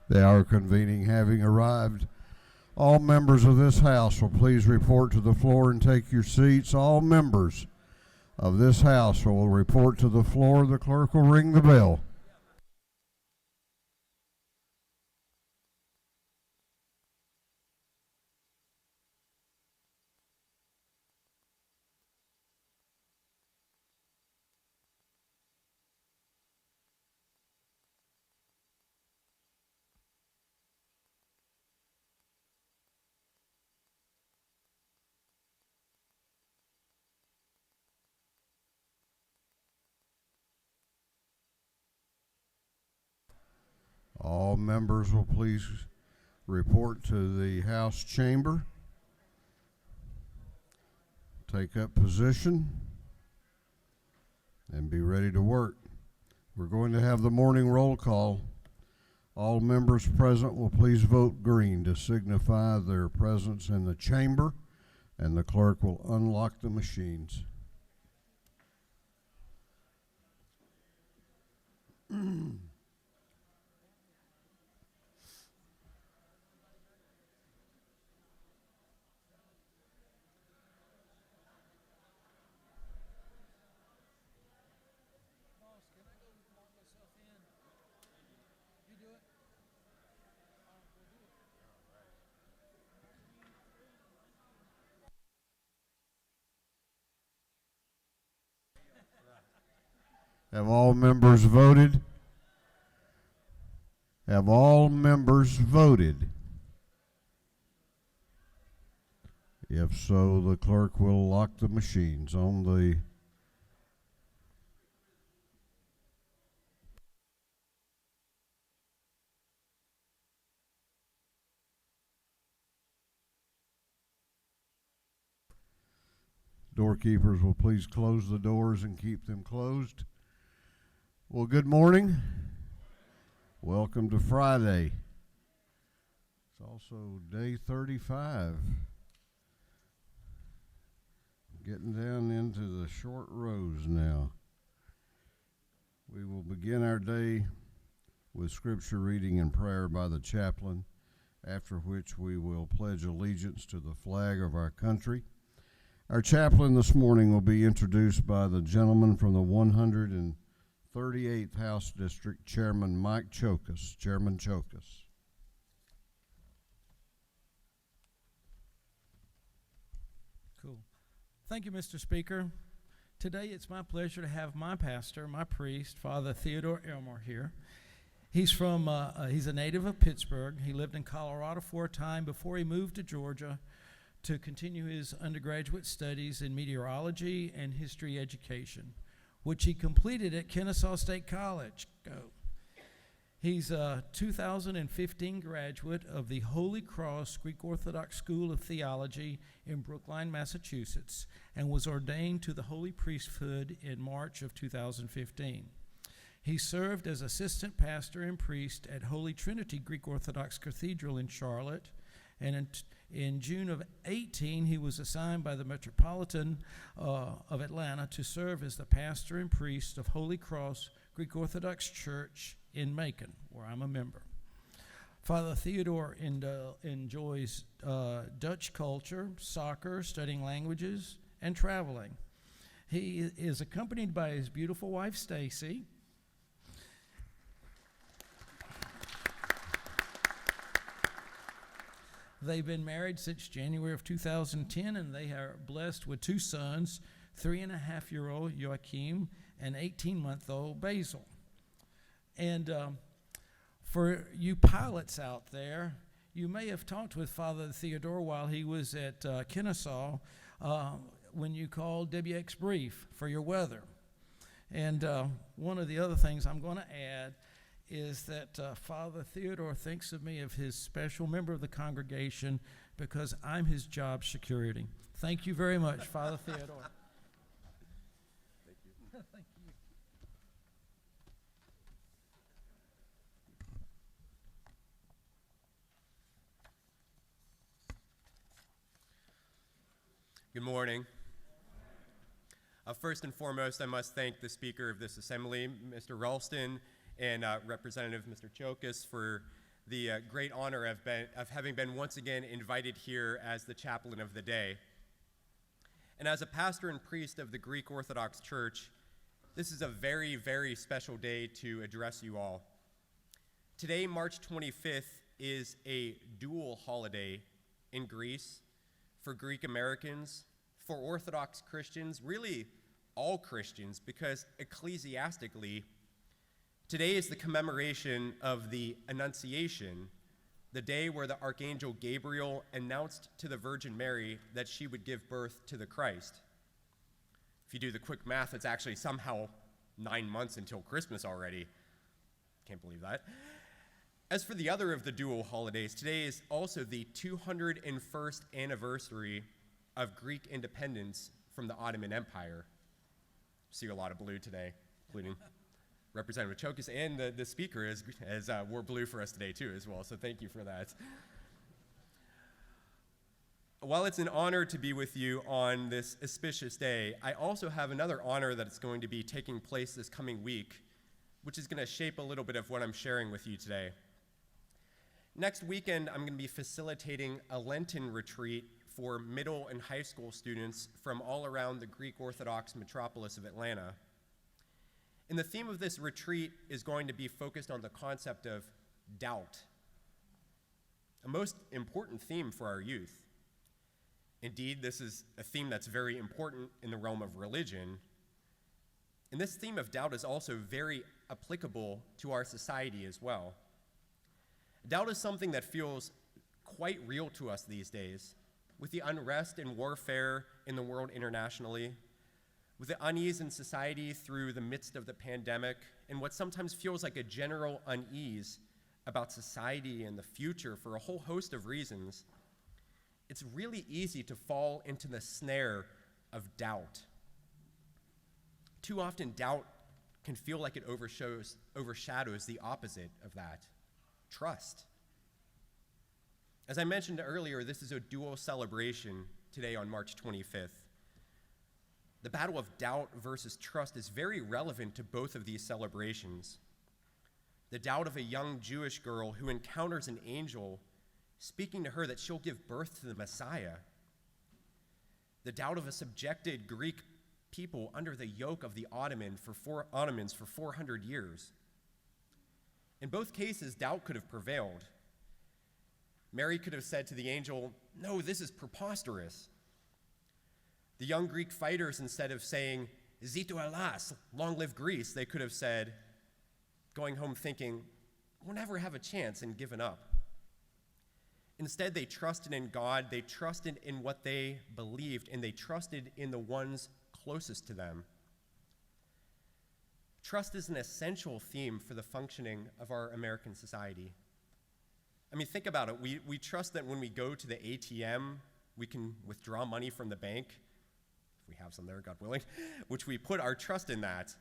The hour convening having arrived, all members of this House will please report to the floor and take your seats. All members of this House will report to the floor. The clerk will ring the bell. All members will please report to the House chamber. Take up position and be ready to work. We're going to have the morning roll call. All members present will please vote green to signify their presence in the chamber, and the clerk will unlock the machines. Have all members voted? Have all members voted? If so, the clerk will lock the machines on the doorkeepers will please close the doors and keep them closed. Well, good morning. Welcome to Friday. It's also day 35. Getting down into the short rows now. We will begin our day with scripture reading and prayer by the chaplain, after which we will pledge allegiance to the flag of our country. Our chaplain this morning will be introduced by the gentleman from the 138th House District, Chairman Mike Chokas. Chairman Chokas. Cool. Thank you, Mr. Speaker. Today it's my pleasure to have my pastor, my priest, Father Theodore Elmore here. He's a native of Pittsburgh. He lived in Colorado for a time before he moved to Georgia to continue his undergraduate studies in meteorology and history education, which he completed at Kennesaw State College. He's a 2015 graduate of the Holy Cross Greek Orthodox School of Theology in Brookline, Massachusetts, and was ordained to the holy priesthood in March of 2015. He served as assistant pastor and priest at Holy Trinity Greek Orthodox Cathedral in Charlotte, and in June of 18, he was assigned by the Metropolitan of Atlanta to serve as the pastor and priest of Holy Cross Greek Orthodox Church in Macon, where I'm a member. Father Theodore enjoys Dutch culture, soccer, studying languages, and traveling. He is accompanied by his beautiful wife, Stacy. They've been married since January of 2010, and they are blessed with two sons, 3.5-year-old Joachim and 18-month-old Basil. And for you pilots out there, you may have talked with Father Theodore while he was at Kennesaw when you called WX Brief for your weather. And one of the other things I'm going to add is that Father Theodore thinks of me as his special member of the congregation because I'm his job security. Thank you very much, Father Theodore. Thank you. Thank you. Good morning. First and foremost, I must thank the Speaker of this Assembly, Mr. Ralston, and Representative Mr. Chokas for the great honor of having been once again invited here as the chaplain of the day. And as a pastor and priest of the Greek Orthodox Church, this is a very, very special day to address you all. Today, March 25th, is a dual holiday in Greece for Greek Americans, for Orthodox Christians, really all Christians, because ecclesiastically, today is the commemoration of the Annunciation, the day where the Archangel Gabriel announced to the Virgin Mary that she would give birth to the Christ. If you do the quick math, it's actually somehow 9 months until Christmas already. Can't believe that. As for the other of the dual holidays, today is also the 201st anniversary of Greek independence from the Ottoman Empire. See a lot of blue today, including Representative Chokis, and the speaker has wore blue for us today too as well, so thank you for that. While it's an honor to be with you on this auspicious day, I also have another honor that is going to be taking place this coming week, which is going to shape a little bit of what I'm sharing with you today. Next weekend, I'm going to be facilitating a Lenten retreat for middle and high school students from all around the Greek Orthodox metropolis of Atlanta. And the theme of this retreat is going to be focused on the concept of doubt, a most important theme for our youth. Indeed, this is a theme that's very important in the realm of religion. And this theme of doubt is also very applicable to our society as well. Doubt is something that feels quite real to us these days, with the unrest and warfare in the world internationally, with the unease in society through the midst of the pandemic, and what sometimes feels like a general unease about society and the future for a whole host of reasons. It's really easy to fall into the snare of doubt. Too often, doubt can feel like it overshadows the opposite of that, trust. As I mentioned earlier, this is a dual celebration today on March 25th. The battle of doubt versus trust is very relevant to both of these celebrations. The doubt of a young Jewish girl who encounters an angel speaking to her that she'll give birth to the Messiah. The doubt of a subjected Greek people under the yoke of the Ottomans for 400 years. In both cases, doubt could have prevailed. Mary could have said to the angel, "No, this is preposterous." The young Greek fighters, instead of saying, "Zito Alas, long live Greece," they could have said, going home thinking, "We'll never have a chance," and given up. Instead, they trusted in God, they trusted in what they believed, and they trusted in the ones closest to them. Trust is an essential theme for the functioning of our American society. I mean, think about it. We trust that when we go to the ATM, we can withdraw money from the bank, if we have some there, God willing, which we put our trust in that.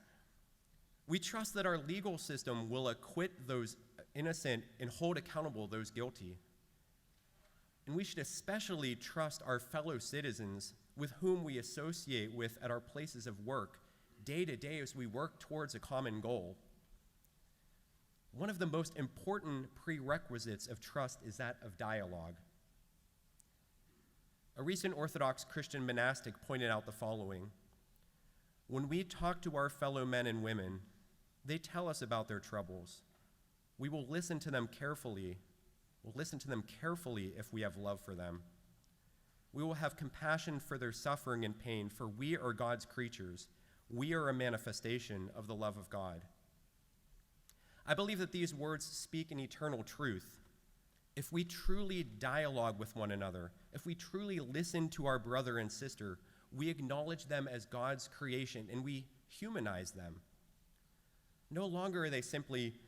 We trust that our legal system will acquit those innocent and hold accountable those guilty. And we should especially trust our fellow citizens with whom we associate with at our places of work day to day as we work towards a common goal. One of the most important prerequisites of trust is that of dialogue. A recent Orthodox Christian monastic pointed out the following: when we talk to our fellow men and women, they tell us about their troubles. We will listen to them carefully. We'll listen to them carefully if we have love for them. We will have compassion for their suffering and pain, for we are God's creatures. We are a manifestation of the love of God. I believe that these words speak an eternal truth. If we truly dialogue with one another, if we truly listen to our brother and sister, we acknowledge them as God's creation and we humanize them. No longer are they simply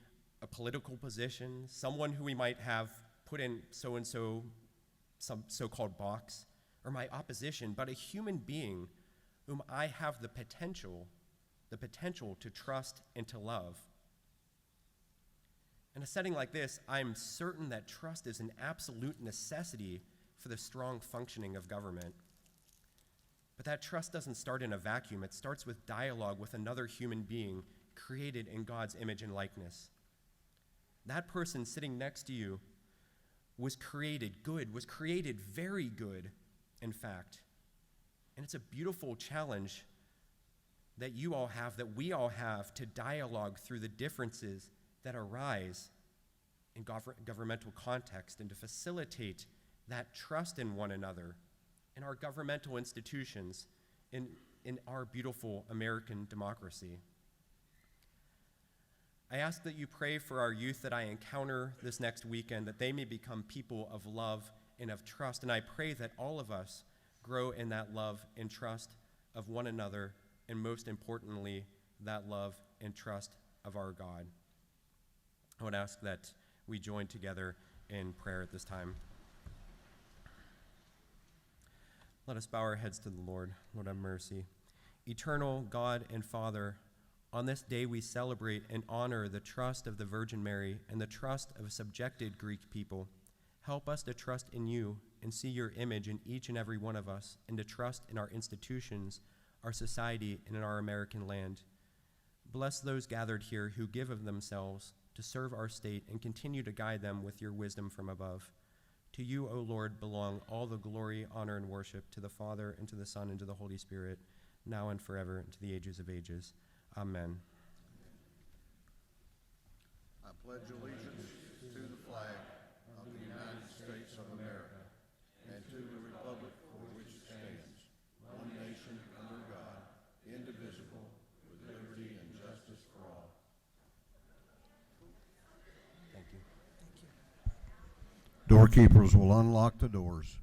a political position, someone who we might have put in so-and-so, some so-called box, or my opposition, but a human being whom I have the potential to trust and to love. In a setting like this, I'm certain that trust is an absolute necessity for the strong functioning of government. But that trust doesn't start in a vacuum. It starts with dialogue with another human being created in God's image and likeness. that person sitting next to you was created good, was created very good, in fact. And it's a beautiful challenge that you all have, that we all have, to dialogue through the differences that arise in governmental context and to facilitate that trust in one another, in our governmental institutions, in our beautiful American democracy. I ask that you pray for our youth that I encounter this next weekend, that they may become people of love and of trust. And I pray that all of us grow in that love and trust of one another, and most importantly, that love and trust of our God. I would ask that we join together in prayer at this time. Let us bow our heads to the Lord. Lord, have mercy. Eternal God and Father, on this day we celebrate and honor the trust of the Virgin Mary and the trust of subjected Greek people. Help us to trust in you and see your image in each and every one of us, and to trust in our institutions, our society, and in our American land. Bless those gathered here who give of themselves to serve our state, and continue to guide them with your wisdom from above. To you, O Lord, belong all the glory, honor, and worship, to the Father, and to the Son, and to the Holy Spirit, now and forever, and to the ages of ages. Amen. I pledge allegiance to the flag of the United States of America and to the republic for which it stands, one nation under God, indivisible, with liberty and justice for all. Thank you. Doorkeepers will unlock the doors.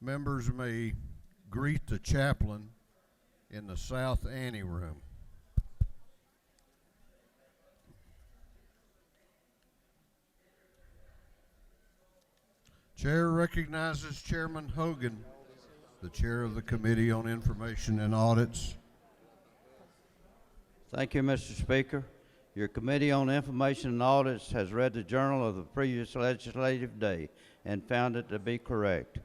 Members may greet the chaplain in the South Anteroom. Chair recognizes Chairman Hogan, the chair of the Committee on Information and Audits. Thank you, Mr. Speaker. Your Committee on Information and Audits has read the journal of the previous legislative day and found it to be correct.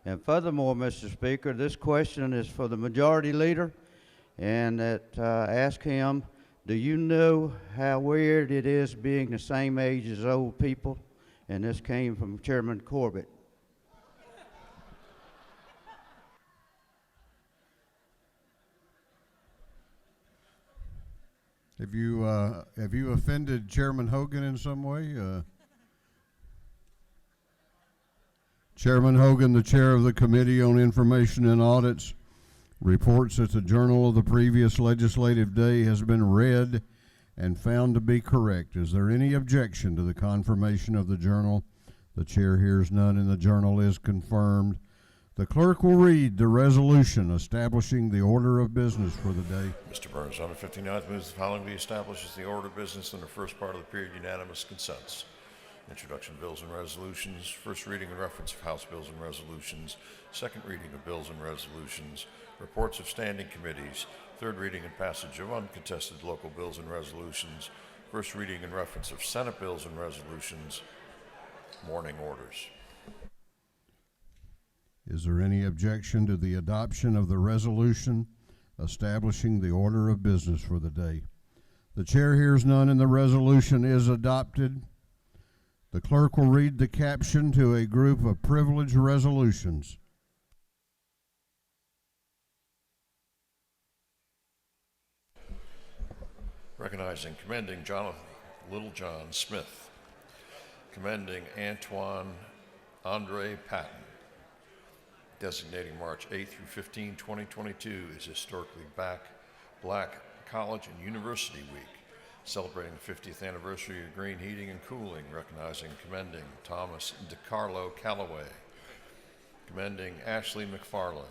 And furthermore, Mr. Speaker, this question is for the Majority Leader, and ask him, do you know how weird it is being the same age as old people? And this came from Chairman Corbett. Have you offended Chairman Hogan in some way? Chairman Hogan, the chair of the Committee on Information and Audits, reports that the journal of the previous legislative day has been read and found to be correct. Is there any objection to the confirmation of the journal? The chair hears none, and the journal is confirmed. The clerk will read the resolution establishing the order of business for the day. Mr. Burns, on the 59th, moves the following be established as the order of business in the first part of the period. Unanimous consents. Introduction of bills and resolutions, first reading and reference of House bills and resolutions, second reading of bills and resolutions, reports of standing committees, third reading and passage of uncontested local bills and resolutions, first reading and reference of Senate bills and resolutions, morning orders. Is there any objection to the adoption of the resolution establishing the order of business for the day? The chair hears none, and the resolution is adopted. The clerk will read the caption to a group of privileged resolutions. Recognizing, commending Jonathan Littlejohn Smith, commending Antoine Andre Patton, designating March 8 through 15, 2022 as Historically Black College and University Week, celebrating the 50th anniversary of green heating and cooling, recognizing and commending Thomas DiCarlo Callaway, commending Ashley McFarland,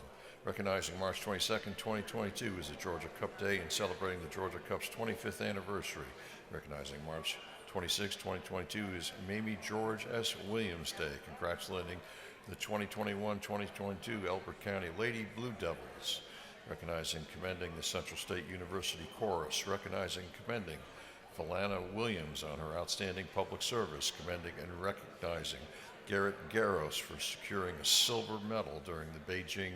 recognizing March 22nd, 2022 as the Georgia Cup Day and celebrating the Georgia Cup's 25th anniversary, recognizing March 26, 2022 is Mamie George S. Williams Day, congratulating the 2021-2022 Elbert County Lady Blue Devils, recognizing and commending the Central State University Chorus, recognizing and commending Falana Williams on her outstanding public service, commending and recognizing Garrett Garros for securing a silver medal during the Beijing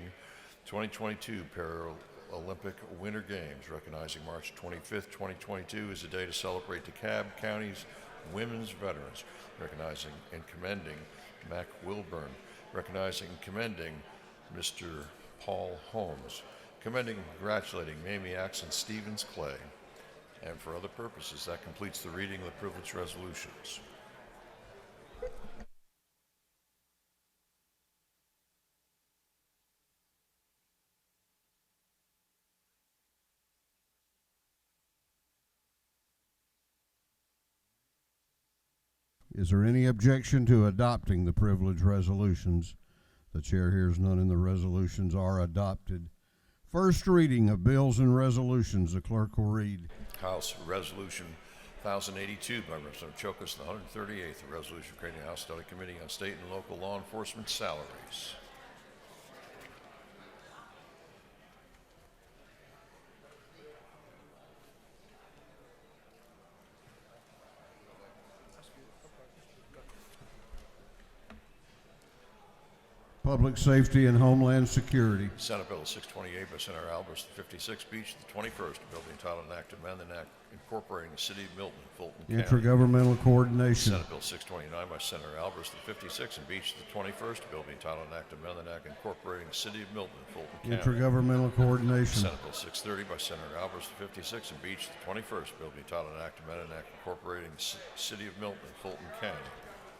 2022 Paralympic Winter Games, recognizing March 25th, 2022 is a day to celebrate DeKalb County's women's veterans, recognizing and commending Mac Wilburn, recognizing and commending Mr. Paul Holmes, commending and congratulating Mamie Axon Stevens Clay. And for other purposes, that completes the reading of the privileged resolutions. Is there any objection to adopting the privileged resolutions? The chair hears none, and the resolutions are adopted. First reading of bills and resolutions. The clerk will read. House Resolution 1082 by Representative Chokas, the 138th, a resolution creating a House Study Committee on State and Local Law Enforcement Salaries. Public Safety and Homeland Security. Senate Bill 628 by Senator Albers, the 56th Beach, the 21st, a bill being entitled an act to amend the act incorporating the city of Milton, Fulton County. Intergovernmental coordination. Senate Bill 629 by Senator Albers, the 56th, and Beach, the 21st, a bill being entitled an act to amend the act incorporating the city of Milton, Fulton County. Intergovernmental coordination. Senate Bill 630 by Senator Albers, the 56th, and Beach, the 21st, a bill being entitled an act to amend an act incorporating the city of Milton, Fulton County.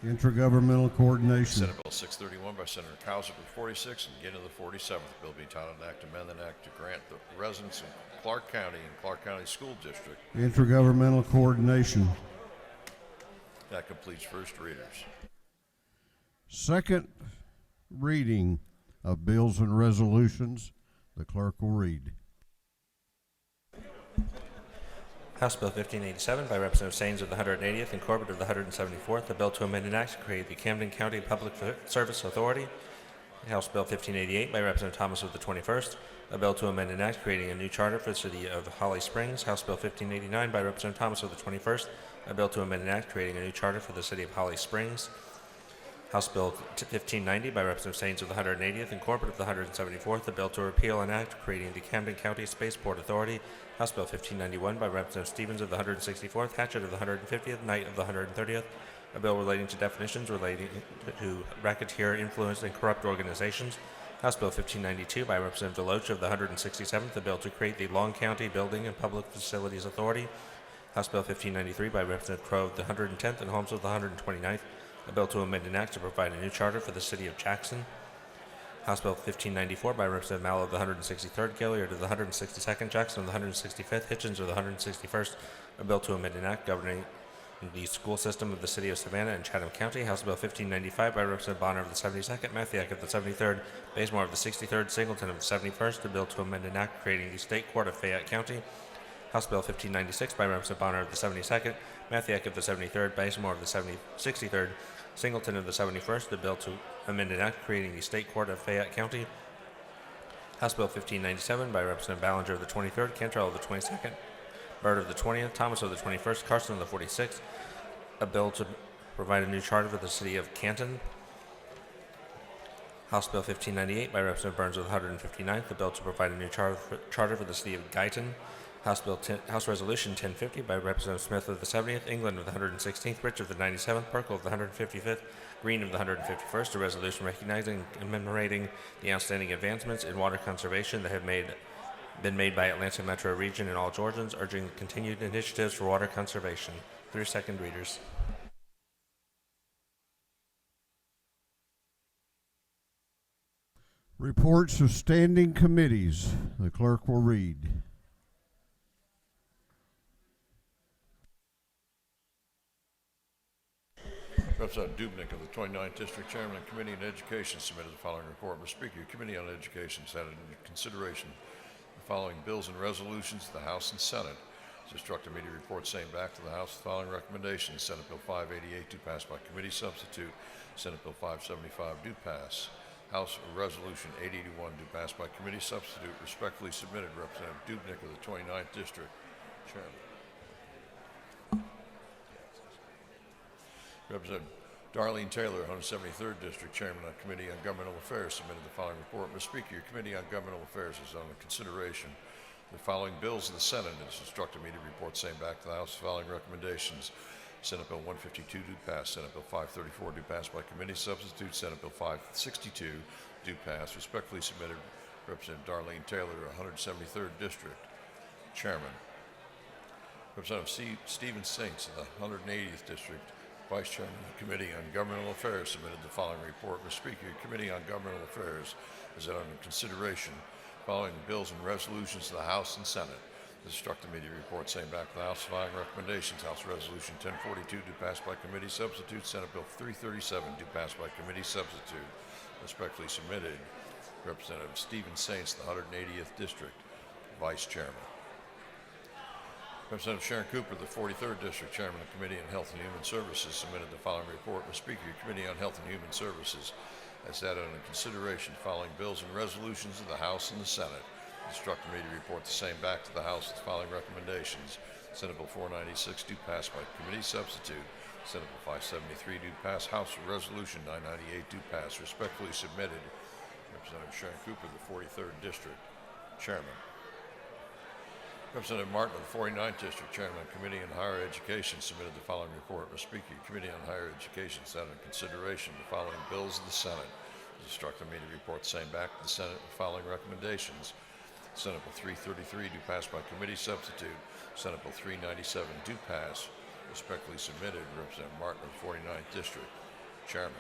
Intergovernmental coordination. Senate Bill 631 by Senator Cowser, the 46th, and again to the 47th, bill being entitled an act to amend an act to grant the residents of Clark County and Clark County School District. Intergovernmental coordination. That completes first readers. Second reading of bills and resolutions. The clerk will read. House Bill 1587 by Representative Saines of the 180th and Corbett of the 174th, a bill to amend an act to create the Camden County Public Service Authority. House Bill 1588 by Representative Thomas of the 21st, a bill to amend an act creating a new charter for the city of Holly Springs. House Bill 1589 by Representative Thomas of the 21st, a bill to amend an act creating a new charter for the city of Holly Springs. House Bill 1590 by Representative Saines of the 180th and Corbett of the 174th, a bill to repeal an act creating the Camden County Spaceport Authority. House Bill 1591 by Representative Stevens of the 164th, Hatchett of the 150th, Knight of the 130th, a bill relating to definitions relating to racketeer, influenced, and corrupt organizations. House Bill 1592 by Representative Deloach of the 167th, a bill to create the Long County Building and Public Facilities Authority. House Bill 1593 by Representative Crowe of the 110th and Holmes of the 129th, a bill to amend an act to provide a new charter for the city of Jackson. House Bill 1594 by Representative Mallow of the 163rd, Gilliard of the 162nd, Jackson of the 165th, Hitchens of the 161st, a bill to amend an act governing the school system of the city of Savannah and Chatham County. House Bill 1595 by Representative Bonner of the 72nd, Mathiak of the 73rd, Bazemore of the 63rd, Singleton of the 71st, a bill to amend an act creating the State Court of Fayette County. House Bill 1596 by Representative Bonner of the 72nd, Mathiak of the 73rd, Bazemore of the 63rd, Singleton of the 71st, a bill to amend an act creating the State Court of Fayette County. House Bill 1597 by Representative Ballinger of the 23rd, Cantrell of the 22nd, Byrd of the 20th, Thomas of the 21st, Carson of the 46th, a bill to provide a new charter for the city of Canton. House Bill 1598 by Representative Burns of the 159th, a bill to provide a new charter for the city of Guyton. House Resolution 1050 by Representative Smith of the 70th, England of the 116th, Rich of the 97th, Perkle of the 155th, Green of the 151st, a resolution recognizing and commemorating the outstanding advancements in water conservation that have been made by Atlanta Metro Region and all Georgians, urging continued initiatives for water conservation. Through second readers. Reports of standing committees. The clerk will read. Representative Dubnik of the 29th District, Chairman of the Committee on Education, submitted the following report. Mr. Speaker, your Committee on Education has had into consideration the following bills and resolutions to the House and Senate. To instruct immediate report same back to the House the following recommendations. Senate Bill 588 do pass by committee substitute. Senate Bill 575 do pass. House Resolution 881 do pass by committee substitute. Respectfully submitted, Representative Dubnik of the 29th District. Chairman. Representative Darlene Taylor, 173rd District, Chairman of the Committee on Governmental Affairs, submitted the following report. Mr. Speaker, your Committee on Governmental Affairs is under consideration the following bills in the Senate and is instructed immediate report same back to the House. The following recommendations. Senate Bill 152 do pass. Senate Bill 534 do pass by committee substitute. Senate Bill 562 do pass. Respectfully submitted, Representative Darlene Taylor, 173rd District, Chairman. Representative Stephen Saints of the 180th District, Vice Chairman of the Committee on Governmental Affairs, submitted the following report. Mr. Speaker, your Committee on Governmental Affairs is under consideration following bills and resolutions to the House and Senate. Instruct immediate report same back to the House. Following recommendations. House Resolution 1042 do pass by committee substitute. Senate Bill 337 do pass by committee substitute. Respectfully submitted, Representative Stephen Saints, the 180th District, Vice Chairman. Representative Sharon Cooper, the 43rd District, Chairman of the Committee on Health and Human Services, submitted the following report. Mr. Speaker, your Committee on Health and Human Services has had under consideration following bills and resolutions of the House and the Senate. Instruct immediate report the same back to the House with the following recommendations. Senate Bill 496 do pass by committee substitute. Senate Bill 573 do pass. House Resolution 998 do pass. Respectfully submitted, Representative Sharon Cooper, the 43rd District, Chairman. Representative Martin of the 49th District, Chairman of the Committee on Higher Education, submitted the following report. Mr. Speaker, your Committee on Higher Education has had in consideration the following bills of the Senate. Instruct immediate report the same back to the Senate with the following recommendations. Senate Bill 333 do pass by committee substitute. Senate Bill 397 do pass. Respectfully submitted, Representative Martin of the 49th District, Chairman.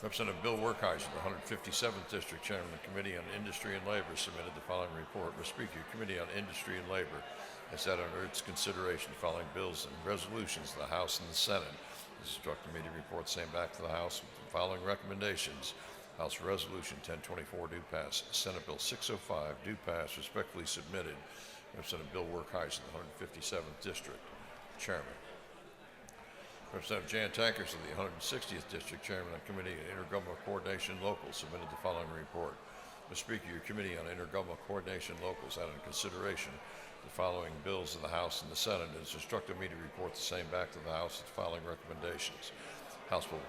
Representative Bill Werkheiser, the 157th District, Chairman of the Committee on Industry and Labor, submitted the following report. Mr. Speaker, your Committee on Industry and Labor has had under its consideration the following bills and resolutions to the House and the Senate. Instruct immediate report same back to the House with the following recommendations. House Resolution 1024 do pass. Senate Bill 605 do pass. Respectfully submitted, Representative Bill Werkheiser, the 157th District, Chairman. Representative Jan Tankers of the 160th District, Chairman of the Committee on Intergovernmental Coordination Local, submitted the following report. Mr. Speaker, your Committee on Intergovernmental Coordination Locals had in consideration the following bills of the House and the Senate and has instructed me to report the same back to the House with the following recommendations. House Bill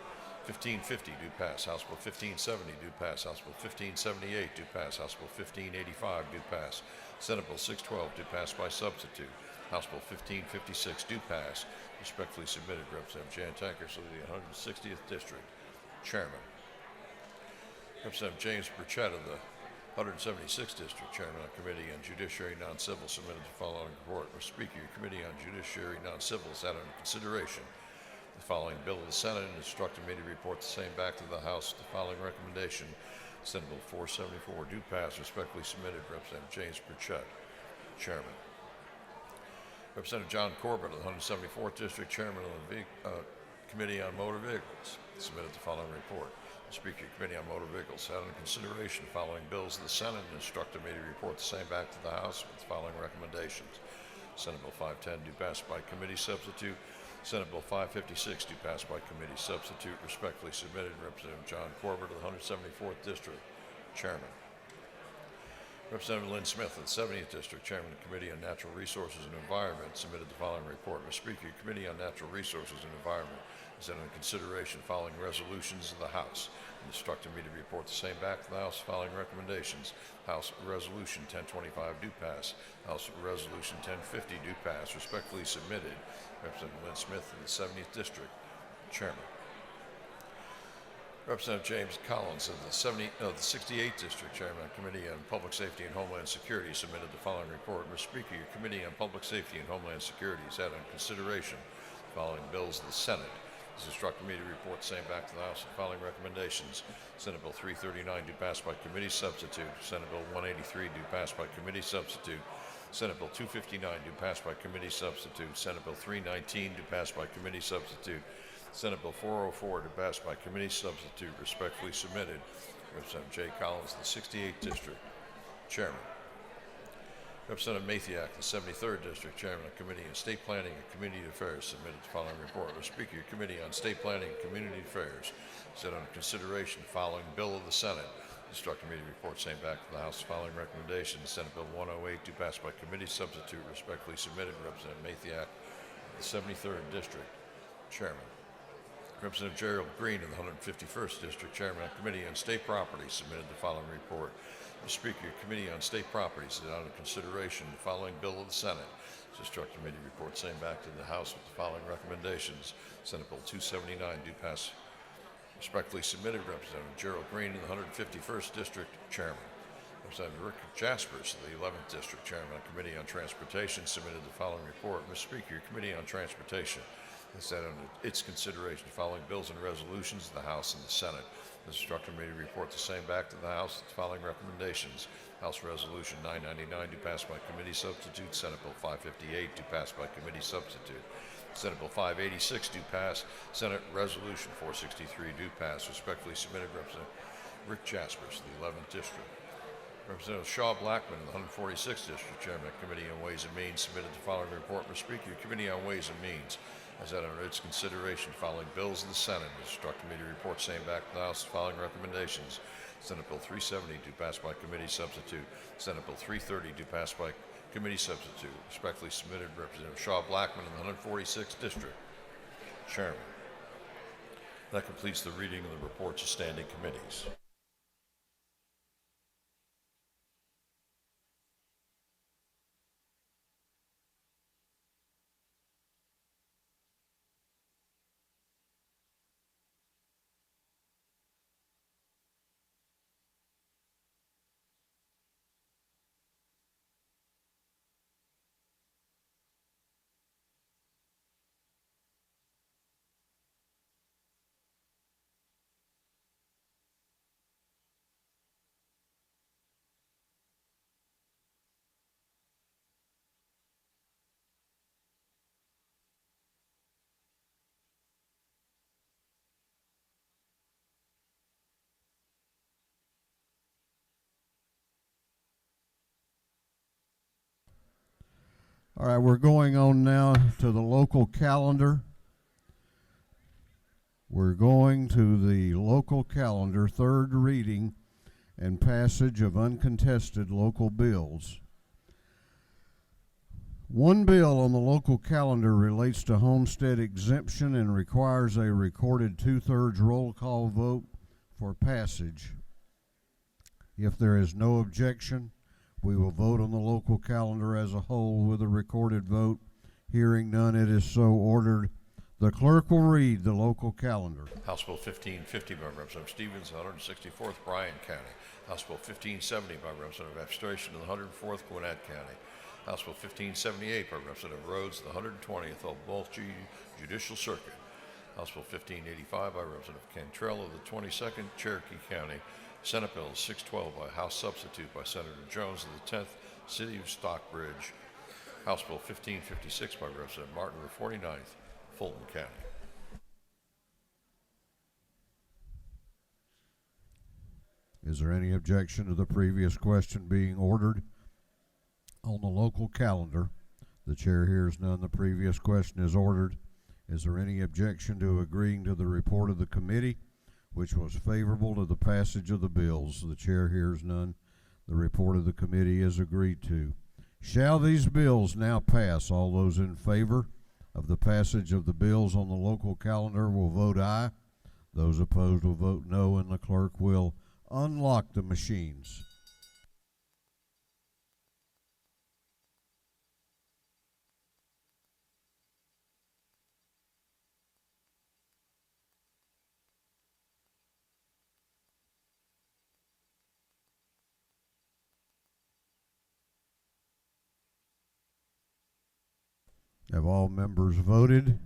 1550 do pass. House Bill 1570 do pass. House Bill 1578 do pass. House Bill 1585 do pass. Senate Bill 612 do pass by substitute. House Bill 1556 do pass. Respectfully submitted, Representative Jan Tankers of the 160th District, Chairman. Representative James Burchett of the 176th District, Chairman of the Committee on Judiciary Non-Civil, submitted the following report. Mr. Speaker, your Committee on Judiciary Non-Civil has had under consideration the following bill of the Senate and instructed me to report the same back to the House with the following recommendation. Senate Bill 474 do pass. Respectfully submitted, Representative James Burchett, Chairman. Representative John Corbett of the 174th District, Chairman of the Committee on Motor Vehicles, submitted the following report. The Speaker, Committee on Motor Vehicles had in consideration following bills of the Senate and instructed me to report the same back to the House with the following recommendations. Senate Bill 510 do pass by committee substitute. Senate Bill 556 do pass by committee substitute. Respectfully submitted, Representative John Corbett of the 174th District, Chairman. Representative Lynn Smith of the 70th District, Chairman of the Committee on Natural Resources and Environment, submitted the following report. Mr. Speaker, your Committee on Natural Resources and Environment is under consideration following resolutions of the House and instructed me to report the same back to the House following recommendations. House Resolution 1025 do pass. House Resolution 1050 do pass. Respectfully submitted, Representative Lynn Smith of the 70th District, Chairman. Representative James Collins of the 68th District, Chairman of the Committee on Public Safety and Homeland Security, submitted the following report. Mr. Speaker, your Committee on Public Safety and Homeland Security has had in consideration the following bills of the Senate. It's instructed me to report the same back to the House with the following recommendations. Senate Bill 339 do pass by committee substitute. Senate Bill 183 do pass by committee substitute. Senate Bill 259 do pass by committee substitute. Senate Bill 319 do pass by committee substitute. Senate Bill 404 to pass by committee substitute, respectfully submitted. Representative Jay Collins, the 68th District, Chairman. Representative Mathiak, the 73rd District, Chairman of Committee on State Planning and Community Affairs, submitted the following report. Mr. Speaker, your Committee on State Planning and Community Affairs set under consideration the following bill of the Senate. Instructed me to report same back to the House. The following recommendations. Senate Bill 108 to pass by committee substitute, respectfully submitted. Representative Mathiak, the 73rd District, Chairman. Representative Gerald Green of the 151st District, Chairman of Committee on State Property, submitted the following report. Mr. Speaker, your Committee on State Properties is under consideration the following bill of the Senate. It's instructed me to report same back to the House with the following recommendations. Senate Bill 279 do pass. Respectfully submitted. Representative Gerald Green of the 151st District, Chairman. Representative Rick Jaspers of the 11th District, Chairman of the Committee on Transportation, submitted the following report. Mr. Speaker, your Committee on Transportation has set under its consideration the following bills and resolutions of the House and the Senate. This instructed me to report the same back to the House with the following recommendations. House Resolution 999 do pass by committee substitute. Senate Bill 558 do pass by committee substitute. Senate Bill 586 do pass. Senate Resolution 463 do pass. Respectfully submitted. Representative Rick Jaspers, the 11th District. Representative Shaw Blackman of the 146th District, Chairman of Committee on Ways and Means, submitted the following report. Mr. Speaker, your Committee on Ways and Means has had under its consideration following bills of the Senate. It instructed me to report same back to the House the following recommendations. Senate Bill 370 do pass by committee substitute. Senate Bill 330 do pass by committee substitute. Respectfully submitted. Representative Shaw Blackman of the 146th District, Chairman. That completes the reading of the reports of standing committees. All right, we're going on now to the local calendar. We're going to the local calendar, third reading and passage of uncontested local bills. One bill on the local calendar relates to homestead exemption and requires a recorded 2/3 roll call vote for passage. If there is no objection, we will vote on the local calendar as a whole with a recorded vote. Hearing none, it is so ordered. The clerk will read the local calendar. House Bill 1550 by Representative Stevens, 164th Bryan County. House Bill 1570 by Representative Abstration of the 104th Gwinnett County. House Bill 1578 by Representative Rhodes, the 120th Obolchee Judicial Circuit. House Bill 1585 by Representative Cantrell of the 22nd Cherokee County. Senate Bill 612 by House Substitute by Senator Jones of the 10th City of Stockbridge. House Bill 1556 by Representative Martin of the 49th Fulton County. Is there any objection to the previous question being ordered on the local calendar? The chair hears none. The previous question is ordered. Is there any objection to agreeing to the report of the committee, which was favorable to the passage of the bills? The chair hears none. The report of the committee is agreed to. Shall these bills now pass? All those in favor of the passage of the bills on the local calendar will vote aye. Those opposed will vote no, and the clerk will unlock the machines. Have all members voted?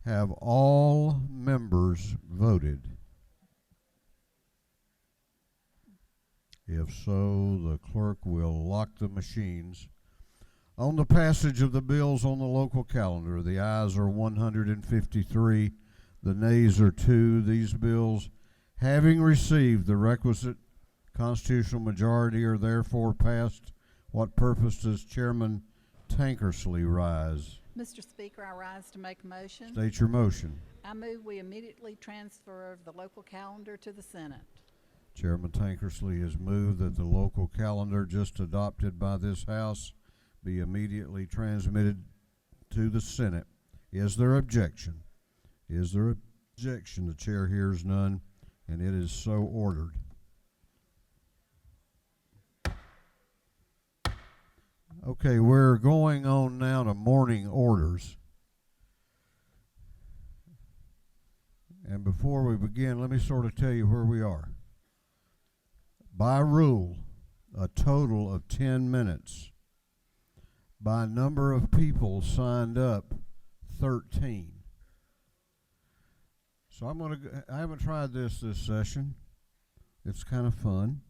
Have all members voted? If so, the clerk will lock the machines. On the passage of the bills on the local calendar, the ayes are 153, the nays are 2. These bills, having received the requisite constitutional majority, are therefore passed. What purpose does Chairman Tankersley rise? Mr. Speaker, I rise to make a motion. State your motion. I move we immediately transfer the local calendar to the Senate. Chairman Tankersley has moved that the local calendar just adopted by this House be immediately transmitted to the Senate. Is there objection? Is there objection? The chair hears none, and it is so ordered. Okay, we're going on now to morning orders. And before we begin, let me sort of tell you where we are. By rule, a total of 10 minutes. By number of people signed up, 13. So I haven't tried this session. It's kind of fun.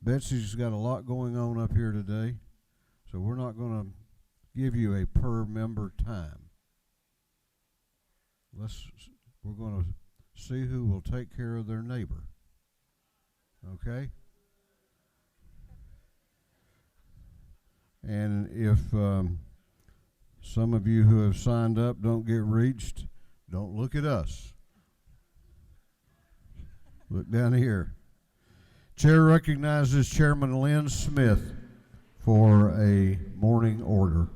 Betsy's got a lot going on up here today, so we're not going to give you a per member time. We're going to see who will take care of their neighbor. Okay? And if some of you who have signed up don't get reached, don't look at us. Look down here. Chair recognizes Chairman Lynn Smith for a morning order.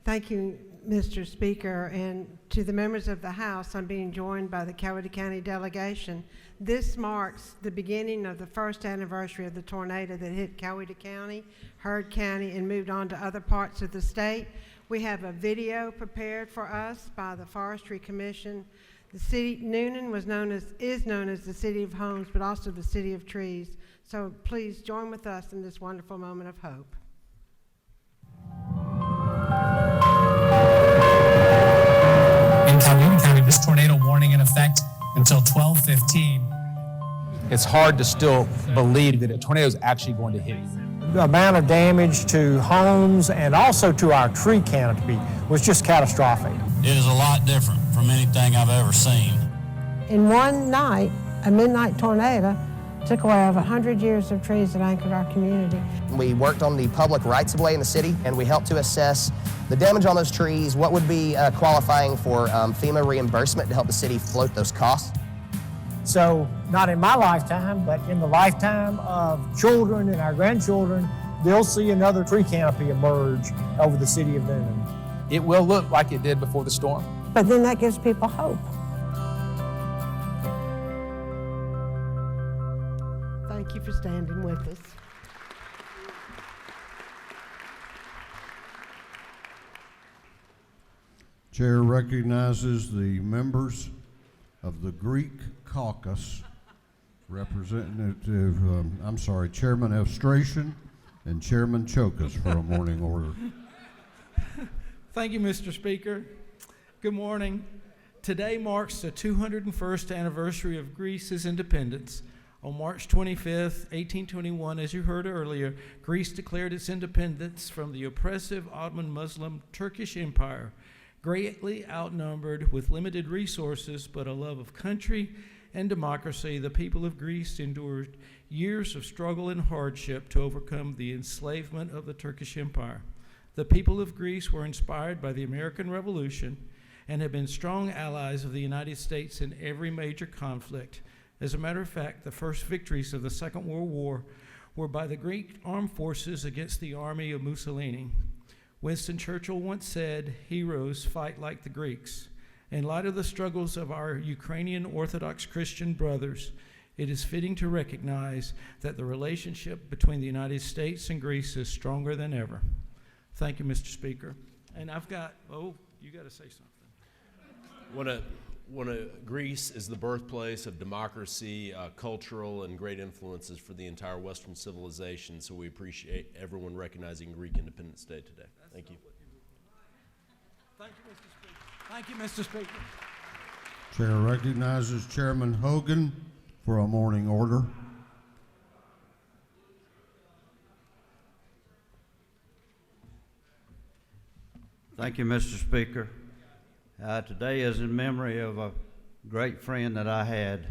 Thank you, Mr. Speaker, and to the members of the House. I'm being joined by the Coweta County delegation. This marks the beginning of the first anniversary of the tornado that hit Coweta County, Heard County, and moved on to other parts of the state. We have a video prepared for us by the Forestry Commission. The city, Noonan is known as the City of Homes, but also the City of Trees. So please join with us in this wonderful moment of hope. In Calhoun County, this tornado warning in effect until 12:15. It's hard to still believe that a tornado is actually going to hit you. The amount of damage to homes and also to our tree canopy was just catastrophic. It is a lot different from anything I've ever seen. In one night, a midnight tornado took away over 100 years of trees that anchored our community. We worked on the public rights-of-way in the city, and we helped to assess the damage on those trees, what would be qualifying for FEMA reimbursement to help the city float those costs. So not in my lifetime, but in the lifetime of children and our grandchildren, they'll see another tree canopy emerge over the city of Noonan. It will look like it did before the storm. But then that gives people hope. Thank you for standing with us. Chair recognizes the members of the Greek caucus, Chairman Evstration and Chairman Chokas for a morning order. Thank you, Mr. Speaker. Good morning. Today marks the 201st anniversary of Greece's independence. On March 25th, 1821, as you heard earlier, Greece declared its independence from the oppressive Ottoman Muslim Turkish Empire. Greatly outnumbered with limited resources but a love of country and democracy, the people of Greece endured years of struggle and hardship to overcome the enslavement of the Turkish Empire. The people of Greece were inspired by the American Revolution and have been strong allies of the United States in every major conflict. As a matter of fact, the first victories of the Second World War were by the Greek armed forces against the army of Mussolini. Winston Churchill once said, "Heroes fight like the Greeks." In light of the struggles of our Ukrainian Orthodox Christian brothers, it is fitting to recognize that the relationship between the United States and Greece is stronger than ever. Thank you, Mr. Speaker. And I've got, you got to say something. Want to Greece is the birthplace of democracy, cultural, and great influences for the entire Western civilization. So we appreciate everyone recognizing Greek Independence Day today. Thank you. Thank you, Mr. Speaker. Thank you, Mr. Speaker. Chair recognizes Chairman Hogan for a morning order. Thank you, Mr. Speaker. Today is in memory of a great friend that I had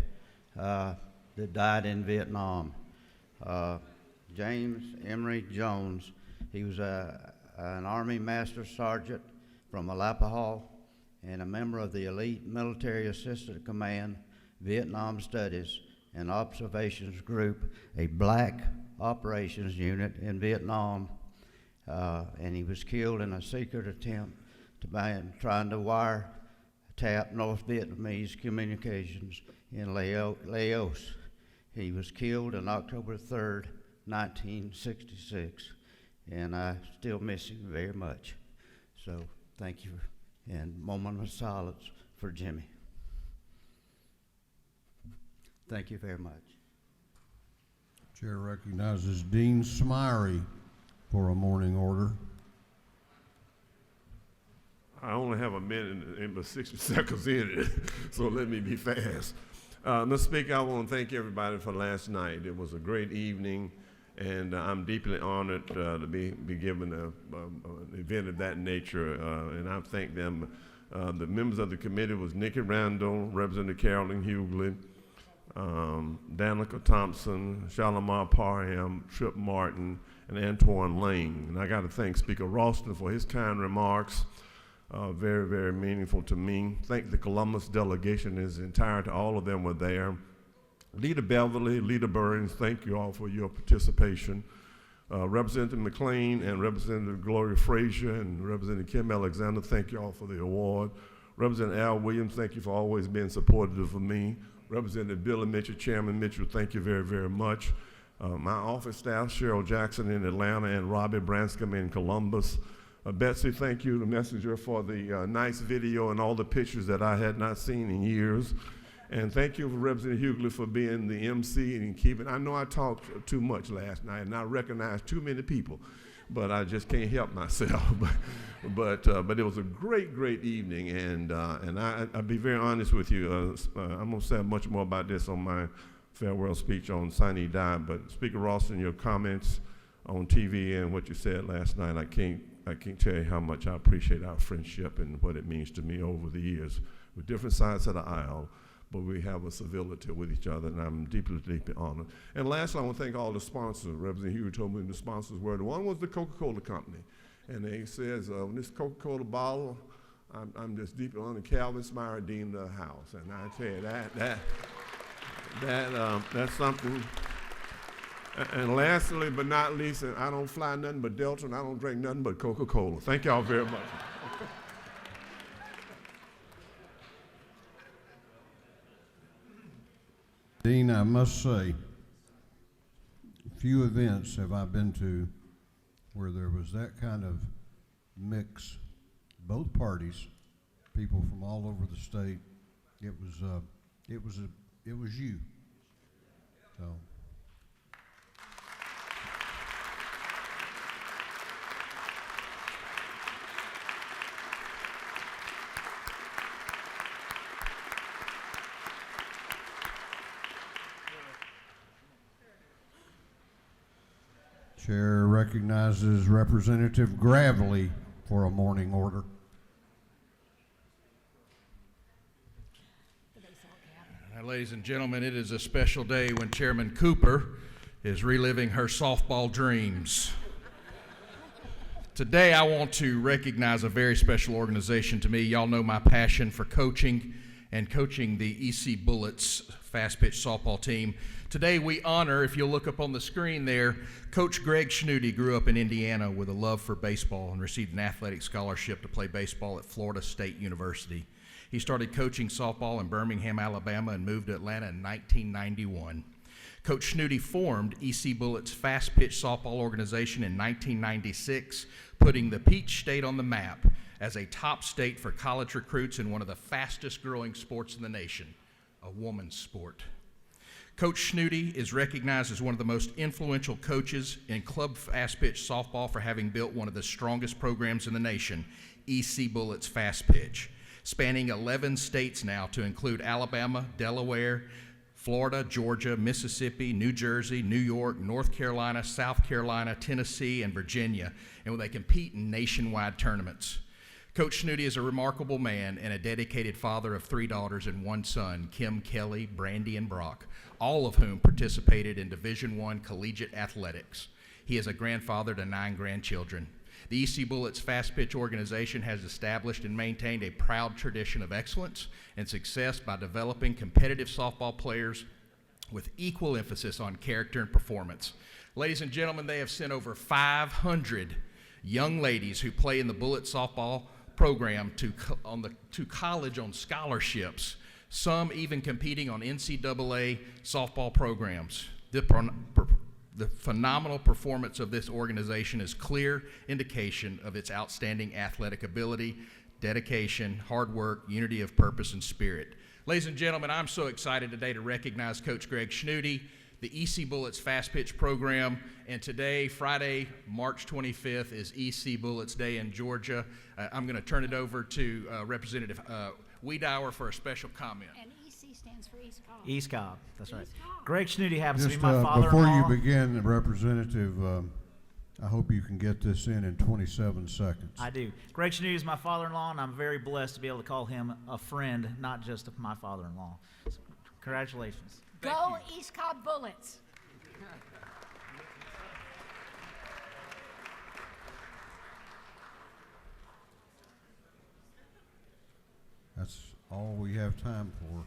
that died in Vietnam. James Emery Jones. He was an Army Master Sergeant from Alapaha and a member of the Elite Military Assistant Command, Vietnam Studies and Observations Group, a black operations unit in Vietnam. And he was killed in a secret attempt to trying to wiretap North Vietnamese communications in Laos. He was killed on October 3rd, 1966, and I still miss him very much. So thank you, and moment of silence for Jimmy. Thank you very much. Chair recognizes Dean Smyrie for a morning order. I only have a minute and 60 seconds in it, so let me be fast. Mr. Speaker, I want to thank everybody for last night. It was a great evening, and I'm deeply honored to be given an event of that nature, and I thank them. The members of the committee was Nikki Randall, Representative Carolyn Hughley, Danica Thompson, Shalimar Parham, Trip Martin, and Antoine Lane. And I got to thank Speaker Ralston for his kind remarks. Very, very meaningful to me. Thank the Columbus delegation in its entirety. All of them were there. Leader Beverly, Leader Burns, thank you all for your participation. Representative McLean and Representative Gloria Frazier and Representative Kim Alexander, thank you all for the award. Representative Al Williams, thank you for always being supportive of me. Representative Billy Mitchell, Chairman Mitchell, thank you very, very much. My office staff, Cheryl Jackson in Atlanta and Robbie Branscombe in Columbus. Betsy, thank you, the messenger, for the nice video and all the pictures that I had not seen in years. And thank you, Representative Hughley, for being the MC and keeping. I know I talked too much last night and I recognized too many people, but I just can't help myself. but it was a great, great evening, and I'll be very honest with you. I'm going to say much more about this on my farewell speech on Sunday Dive, but Speaker Ralston, your comments on TV and what you said last night, I can't tell you how much I appreciate our friendship and what it means to me over the years. We're different sides of the aisle, but we have a civility with each other, and I'm deeply, deeply honored. And lastly, I want to thank all the sponsors. Representative Hughes told me the sponsors were. The one was the Coca-Cola Company, and they says, when this Coca-Cola bottle, I'm just deeply honored. Calvin Smyrie deemed the house, and I tell you that's something. And lastly, but not least, I don't fly nothing but Delta, and I don't drink nothing but Coca-Cola. Thank y'all very much. Dean, I must say, few events have I been to where there was that kind of mix, both parties, people from all over the state. It was you. So. Chair recognizes Representative Gravely for a morning order. Ladies and gentlemen, it is a special day when Chairman Cooper is reliving her softball dreams. Today I want to recognize a very special organization to me. Y'all know my passion for coaching and coaching the EC Bullets fast pitch softball team. Today we honor, if you'll look up on the screen there, Coach Greg Schnooty grew up in Indiana with a love for baseball and received an athletic scholarship to play baseball at Florida State University. He started coaching softball in Birmingham, Alabama, and moved to Atlanta in 1991. Coach Schnooty formed EC Bullets fast pitch softball organization in 1996, putting the Peach State on the map as a top state for college recruits in one of the fastest growing sports in the nation, a woman's sport. Coach Schnooty is recognized as one of the most influential coaches in club fast pitch softball for having built one of the strongest programs in the nation, EC Bullets Fast Pitch, spanning 11 states now to include Alabama, Delaware, Florida, Georgia, Mississippi, New Jersey, New York, North Carolina, South Carolina, Tennessee, and Virginia, and they compete in nationwide tournaments. Coach Schnooty is a remarkable man and a dedicated father of 3 daughters and 1 son, Kim, Kelly, Brandy, and Brock, all of whom participated in Division I collegiate athletics. He is a grandfather to 9 grandchildren. The EC Bullets Fast Pitch organization has established and maintained a proud tradition of excellence and success by developing competitive softball players with equal emphasis on character and performance. Ladies and gentlemen, they have sent over 500 young ladies who play in the Bullet softball program to college on scholarships, some even competing on NCAA softball programs. The phenomenal performance of this organization is clear indication of its outstanding athletic ability, dedication, hard work, unity of purpose, and spirit. Ladies and gentlemen, I'm so excited today to recognize Coach Greg Schnooty, the EC Bullets Fast Pitch program, and today, Friday, March 25th, is EC Bullets Day in Georgia. I'm going to turn it over to Representative Wiedauer for a special comment. And EC stands for East Cobb. East Cobb, that's right. East Cobb. Greg Schnooty happens Just to be my father-in-law. before you begin, Representative, I hope you can get this in 27 seconds. I do. Greg Schnooty is my father-in-law, and I'm very blessed to be able to call him a friend, not just of my father-in-law. So, congratulations. Go East Cobb Bullets. That's all we have time for.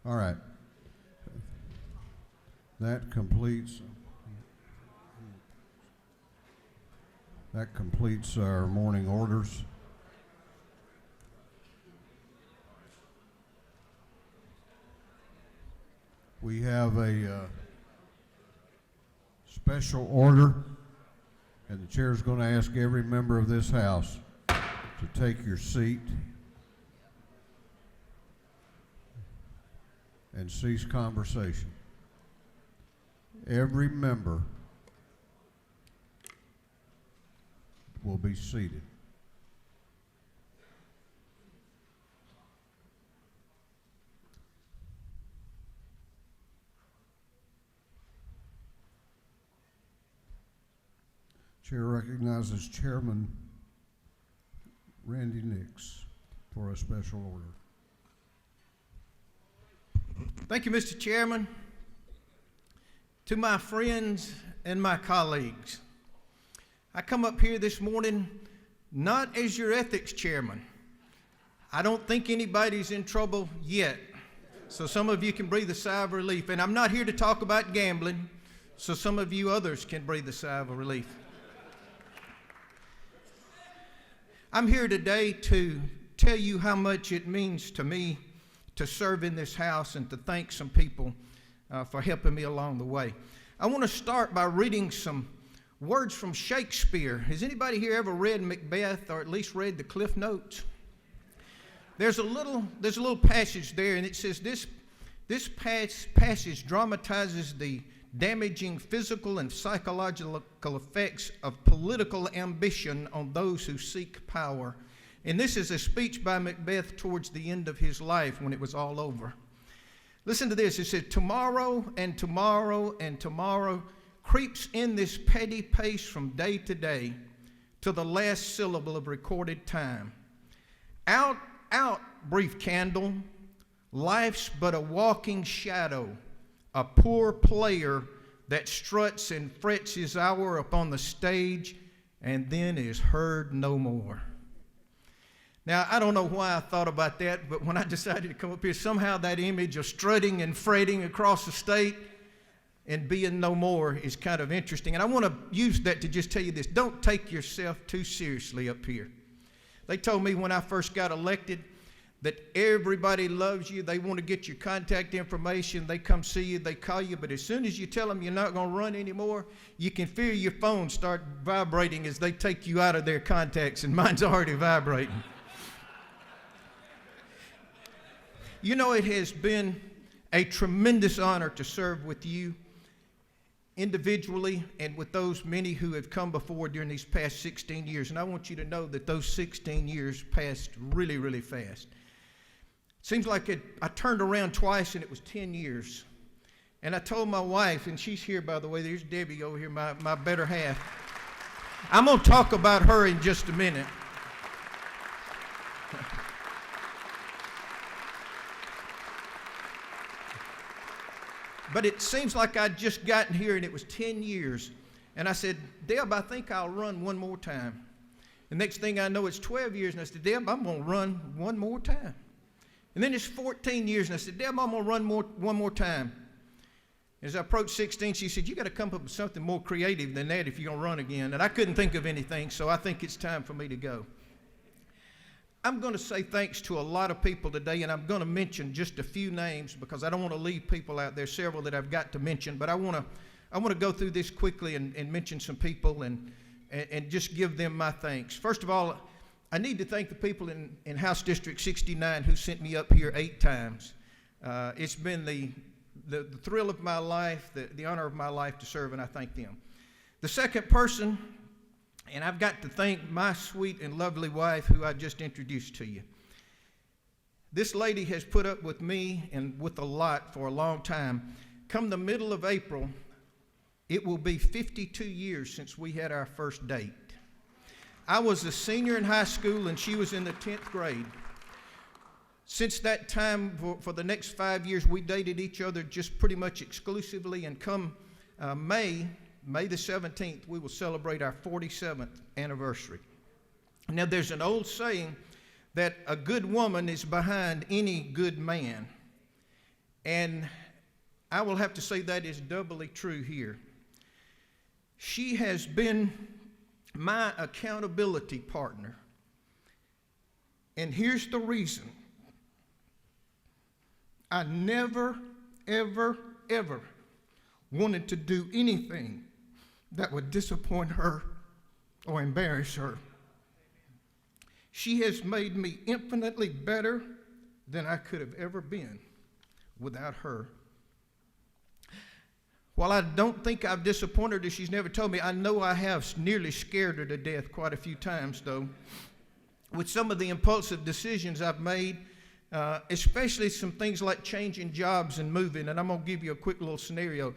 All right. That completes our morning orders. We have a special order, and the chair is going to ask every member of this House to take your seat and cease conversation. Every member will be seated. Chair recognizes Chairman Randy Nix for a special order. Thank you, Mr. Chairman. To my friends and my colleagues, I come up here this morning not as your ethics chairman. I don't think anybody's in trouble yet, so some of you can breathe a sigh of relief. And I'm not here to talk about gambling, so some of you others can breathe a sigh of relief. I'm here today to tell you how much it means to me to serve in this House and to thank some people for helping me along the way. I want to start by reading some words from Shakespeare. Has anybody here ever read Macbeth, or at least read the Cliff Notes? There's a little passage there, and it says this passage dramatizes the damaging physical and psychological effects of political ambition on those who seek power. And this is a speech by Macbeth towards the end of his life when it was all over. Listen to this. It said, tomorrow and tomorrow and tomorrow creeps in this petty pace from day to day to the last syllable of recorded time. Out, out, brief candle, life's but a walking shadow, a poor player that struts and frets his hour upon the stage and then is heard no more. Now, I don't know why I thought about that, but when I decided to come up here, somehow that image of strutting and fretting across the state and being no more is kind of interesting. And I want to use that to just tell you this. Don't take yourself too seriously up here. They told me when I first got elected that everybody loves you. They want to get your contact information. They come see you. They call you. But as soon as you tell them you're not going to run anymore, you can feel your phone start vibrating as they take you out of their contacts, and mine's already vibrating. You know, it has been a tremendous honor to serve with you individually and with those many who have come before during these past 16 years. And I want you to know that those 16 years passed really, really fast. Seems like I turned around twice and it was 10 years. And I told my wife, and she's here, by the way, there's Debbie over here, my better half. I'm going to talk about her in just a minute. But it seems like I'd just gotten here and it was 10 years. And I said, Deb, I think I'll run one more time. The next thing I know, it's 12 years. And I said, Deb, I'm going to run one more time. And then it's 14 years. And I said, Deb, I'm going to run one more time. As I approached 16, she said, you got to come up with something more creative than that if you're going to run again. And I couldn't think of anything, so I think it's time for me to go. I'm going to say thanks to a lot of people today, and I'm going to mention just a few names because I don't want to leave people out. There's several that I've got to mention, but I want to go through this quickly and mention some people and just give them my thanks. First of all, I need to thank the people in House District 69 who sent me up here 8 times. It's been the thrill of my life, the honor of my life to serve, and I thank them. The second person, and I've got to thank my sweet and lovely wife who I just introduced to you. This lady has put up with me and with a lot for a long time. Come the middle of April, it will be 52 years since we had our first date. I was a senior in high school and she was in the 10th grade. Since that time, for the next 5 years, we dated each other just pretty much exclusively, and come May the 17th, we will celebrate our 47th anniversary. Now, there's an old saying that a good woman is behind any good man. And I will have to say that is doubly true here. She has been my accountability partner. And here's the reason. I never, ever, ever wanted to do anything that would disappoint her or embarrass her. She has made me infinitely better than I could have ever been without her. While I don't think I've disappointed her, she's never told me. I know I have nearly scared her to death quite a few times, though, with some of the impulsive decisions I've made, especially some things like changing jobs and moving. And I'm going to give you a quick little scenario.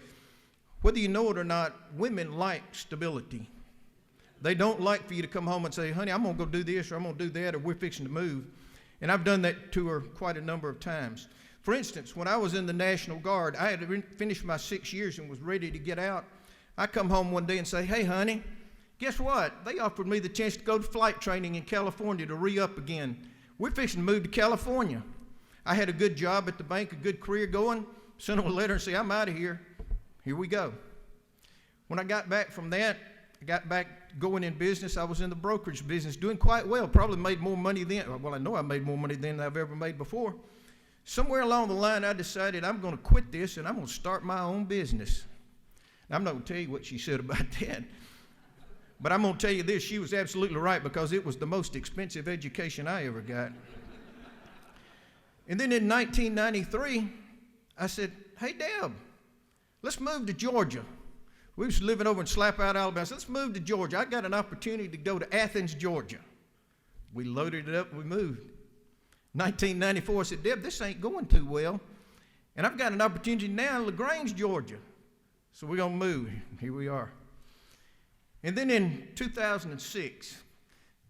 Whether you know it or not, women like stability. They don't like for you to come home and say, honey, I'm going to go do this or I'm going to do that or we're fixing to move. And I've done that to her quite a number of times. For instance, when I was in the National Guard, I had finished my 6 years and was ready to get out. I come home one day and say, hey, honey, guess what? They offered me the chance to go to flight training in California to re-up again. We're fixing to move to California. I had a good job at the bank, a good career going. Sent them a letter and say, I'm out of here. Here we go. When I got back from that, I got back going in business. I was in the brokerage business, doing quite well. Probably made more money then. Well, I know I made more money then than I've ever made before. Somewhere along the line, I decided I'm going to quit this and I'm going to start my own business. Now, I'm not going to tell you what she said about that. But I'm going to tell you this, she was absolutely right because it was the most expensive education I ever got. And then in 1993, I said, hey, Deb, let's move to Georgia. We was living over in Slapout, Alabama. So let's move to Georgia. I got an opportunity to go to Athens, Georgia. We loaded it up and we moved. 1994, I said, Deb, this ain't going too well. And I've got an opportunity now in LaGrange, Georgia. So we're going to move. Here we are. And then in 2006,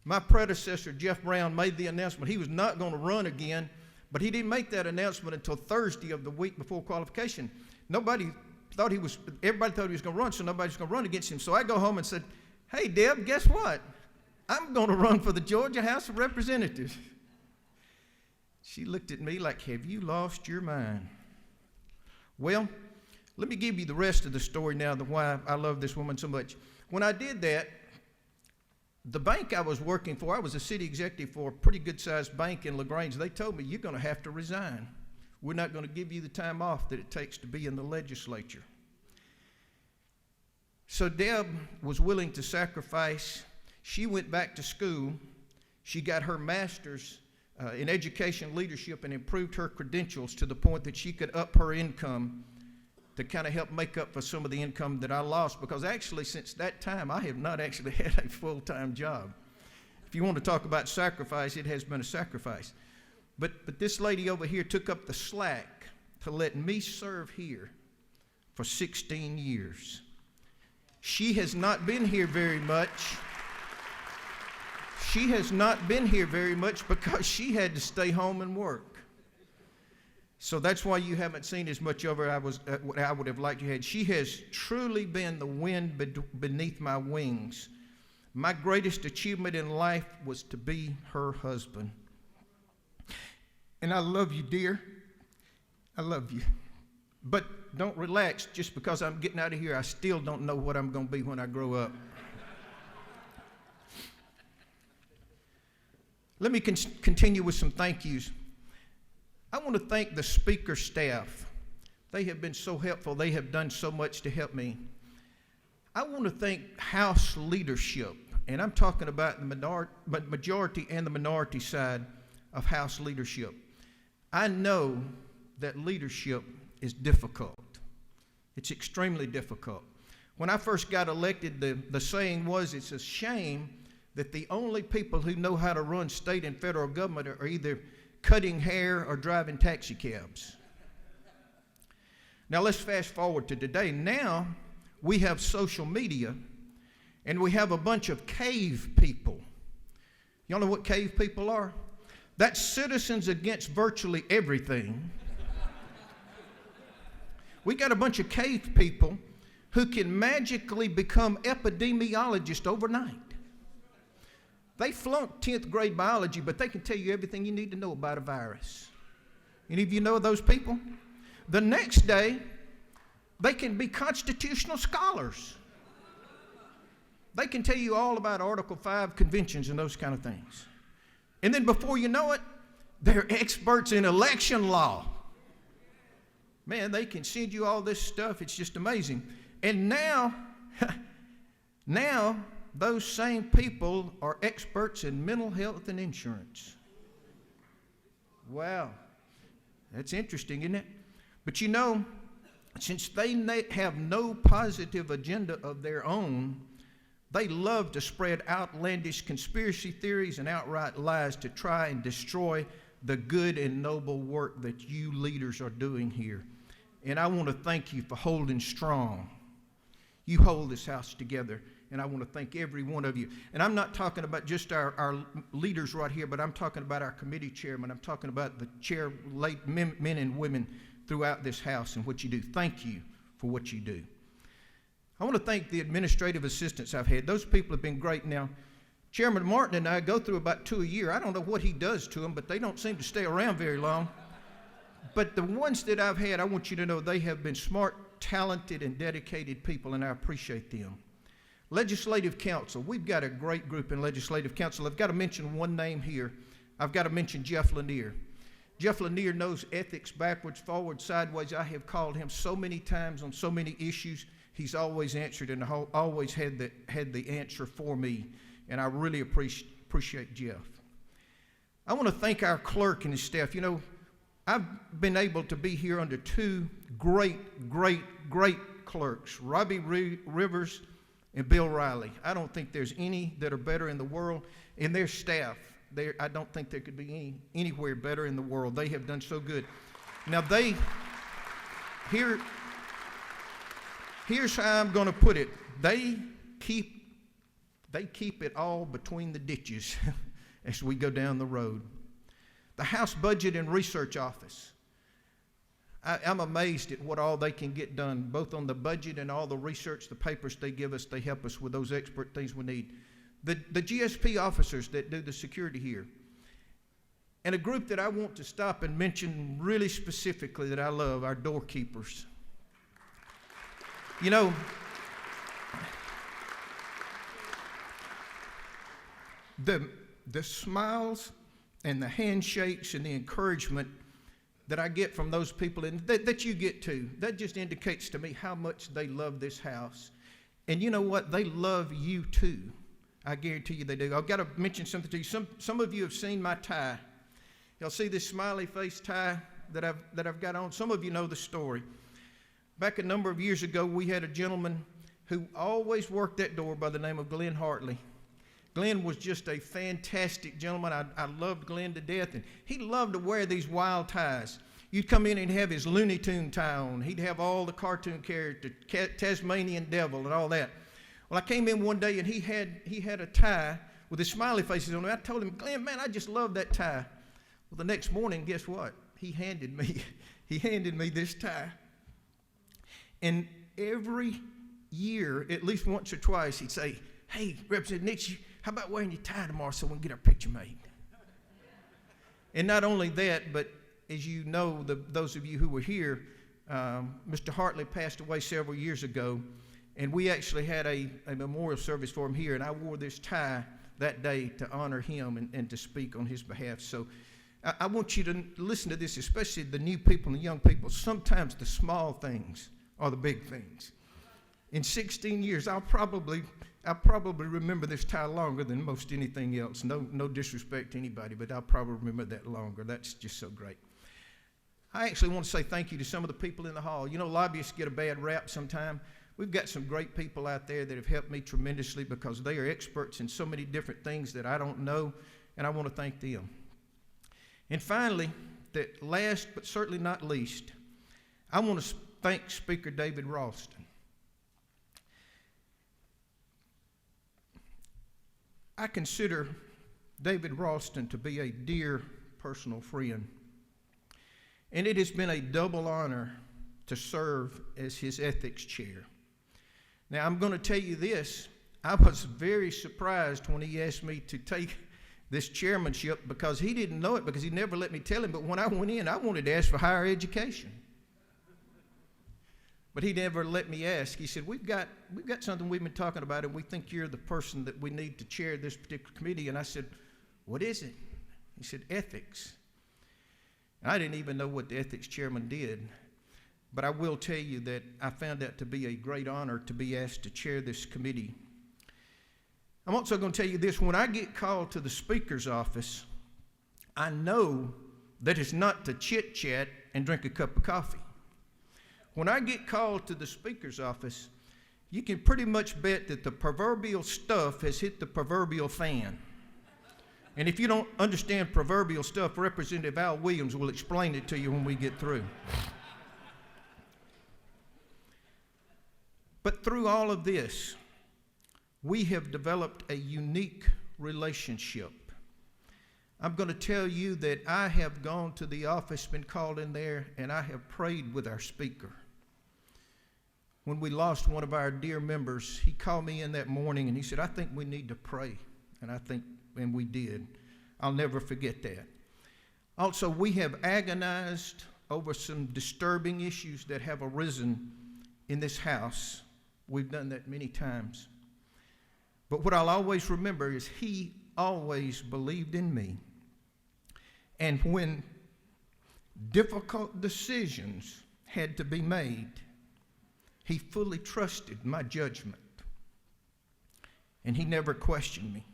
my predecessor, Jeff Brown, made the announcement he was not going to run again, but he didn't make that announcement until Thursday of the week before qualification. Everybody thought he was going to run, so nobody's going to run against him. So I go home and said, hey, Deb, guess what? I'm going to run for the Georgia House of Representatives. She looked at me like, have you lost your mind? Well, let me give you the rest of the story now, why I love this woman so much. When I did that, the bank I was working for, I was a city executive for a pretty good-sized bank in LaGrange. They told me, you're going to have to resign. We're not going to give you the time off that it takes to be in the legislature. So Deb was willing to sacrifice. She went back to school. She got her master's in education leadership and improved her credentials to the point that she could up her income to kind of help make up for some of the income that I lost, because actually since that time I have not actually had a full-time job. If you want to talk about sacrifice, it has been a sacrifice. But this lady over here took up the slack to let me serve here for 16 years. She has not been here very much. She has not been here very much because she had to stay home and work. So that's why you haven't seen as much of her what I would have liked you had. She has truly been the wind beneath my wings. My greatest achievement in life was to be her husband. And I love you, dear. I love you. But don't relax just because I'm getting out of here. I still don't know what I'm going to be when I grow up. Let me continue with some thank yous. I want to thank the speaker staff. They have been so helpful. They have done so much to help me. I want to thank House leadership, and I'm talking about the majority and the minority side of House leadership. I know that leadership is difficult. It's extremely difficult. When I first got elected, the saying was, it's a shame that the only people who know how to run state and federal government are either cutting hair or driving taxi cabs. Now let's fast forward to today. Now we have social media, and we have a bunch of cave people. Y'all know what cave people are? That's citizens against virtually everything. We got a bunch of cave people who can magically become epidemiologists overnight. They flunked 10th grade biology, but they can tell you everything you need to know about a virus. Any of you know those people? The next day, they can be constitutional scholars. They can tell you all about Article 5 conventions and those kind of things. And then before you know it, they're experts in election law. Man, they can send you all this stuff. It's just amazing. And now those same people are experts in mental health and insurance. Wow. That's interesting, isn't it? But you know, since they have no positive agenda of their own, they love to spread outlandish conspiracy theories and outright lies to try and destroy the good and noble work that you leaders are doing here. And I want to thank you for holding strong. You hold this house together, and I want to thank every one of you. And I'm not talking about just our leaders right here, but I'm talking about our committee chairman. I'm talking about the men and women throughout this house and what you do. Thank you for what you do. I want to thank the administrative assistants I've had. Those people have been great. Now, Chairman Martin and I go through about 2 a year. I don't know what he does to them, but they don't seem to stay around very long. But the ones that I've had, I want you to know they have been smart, talented, and dedicated people, and I appreciate them. Legislative Council. We've got a great group in Legislative Council. I've got to mention one name here. I've got to mention Jeff Lanier. Jeff Lanier knows ethics backwards, forward, sideways. I have called him so many times on so many issues. He's always answered and always had the answer for me, and I really appreciate Jeff. I want to thank our clerk and his staff. You know, I've been able to be here under two great clerks, Robbie Rivers and Bill Riley. I don't think there's any that are better in the world. And their staff, I don't think there could be anywhere better in the world. They have done so good. Now here's how I'm going to put it. They keep it all between the ditches as we go down the road. The House Budget and Research Office. I'm amazed at what all they can get done, both on the budget and all the research, the papers they give us. They help us with those expert things we need. The GSP officers that do the security here. And a group that I want to stop and mention really specifically that I love, our doorkeepers. You know, the smiles and the handshakes and the encouragement that I get from those people and that you get too, that just indicates to me how much they love this house. And you know what? They love you too. I guarantee you they do. I've got to mention something to you. Some of you have seen my tie. Y'all see this smiley face tie that I've got on? Some of you know the story. Back a number of years ago, we had a gentleman who always worked that door by the name of Glenn Hartley. Glenn was just a fantastic gentleman. I loved Glenn to death, and he loved to wear these wild ties. You'd come in and have his Looney Tune tie on. He'd have all the cartoon characters, Tasmanian Devil and all that. Well, I came in one day, and he had a tie with his smiley faces on it. I told him, Glenn, man, I just love that tie. Well, the next morning, guess what? He handed me this tie. And every year, at least once or twice, he'd say, hey, Representative Nix, how about wearing your tie tomorrow so we can get our picture made? And not only that, but as you know, those of you who were here, Mr. Hartley passed away several years ago, and we actually had a memorial service for him here, and I wore this tie that day to honor him and to speak on his behalf. So I want you to listen to this, especially the new people and the young people. Sometimes the small things are the big things. In 16 years, I'll probably remember this tie longer than most anything else. No disrespect to anybody, but I'll probably remember that longer. That's just so great. I actually want to say thank you to some of the people in the hall. You know, lobbyists get a bad rap sometimes. We've got some great people out there that have helped me tremendously because they are experts in so many different things that I don't know, and I want to thank them. And finally, that last but certainly not least, I want to thank Speaker David Ralston. I consider David Ralston to be a dear personal friend, and it has been a double honor to serve as his ethics chair. Now, I'm going to tell you this. I was very surprised when he asked me to take this chairmanship because he didn't know it because he never let me tell him. But when I went in, I wanted to ask for higher education. But he never let me ask. He said, we've got something we've been talking about, and we think you're the person that we need to chair this particular committee. And I said, what is it? He said, ethics. And I didn't even know what the ethics chairman did. But I will tell you that I found that to be a great honor to be asked to chair this committee. I'm also going to tell you this. When I get called to the Speaker's office, I know that it's not to chit-chat and drink a cup of coffee. When I get called to the Speaker's office, you can pretty much bet that the proverbial stuff has hit the proverbial fan. And if you don't understand proverbial stuff, Representative Al Williams will explain it to you when we get through. But through all of this, we have developed a unique relationship. I'm going to tell you that I have gone to the office, been called in there, and I have prayed with our Speaker. When we lost one of our dear members, he called me in that morning and he said, I think we need to pray. And we did. I'll never forget that. Also, we have agonized over some disturbing issues that have arisen in this house. We've done that many times. But what I'll always remember is he always believed in me. And when difficult decisions had to be made, he fully trusted my judgment. And he never questioned me.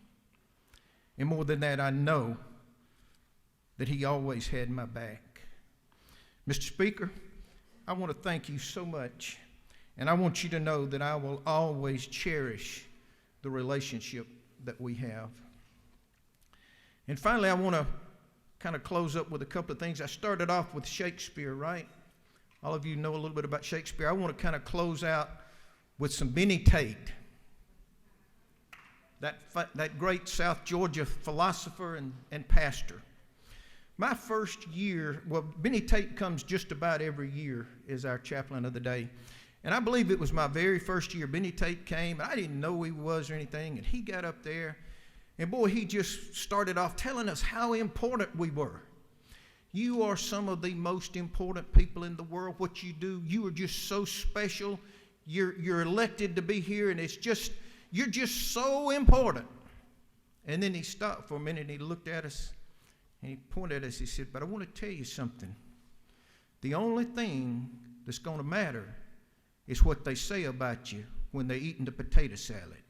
And more than that, I know that he always had my back. Mr. Speaker, I want to thank you so much. And I want you to know that I will always cherish the relationship that we have. And finally, I want to kind of close up with a couple of things. I started off with Shakespeare, right? All of you know a little bit about Shakespeare. I want to kind of close out with some Benny Tate, that great South Georgia philosopher and pastor. My first year, well, Benny Tate comes just about every year as our chaplain of the day. And I believe it was my very first year. Benny Tate came, and I didn't know who he was or anything, and he got up there, and boy, he just started off telling us how important we were. You are some of the most important people in the world. What you do, you are just so special. You're elected to be here, and you're just so important. And then he stopped for a minute and he looked at us and he pointed at us. He said, but I want to tell you something. The only thing that's going to matter is what they say about you when they're eating the potato salad.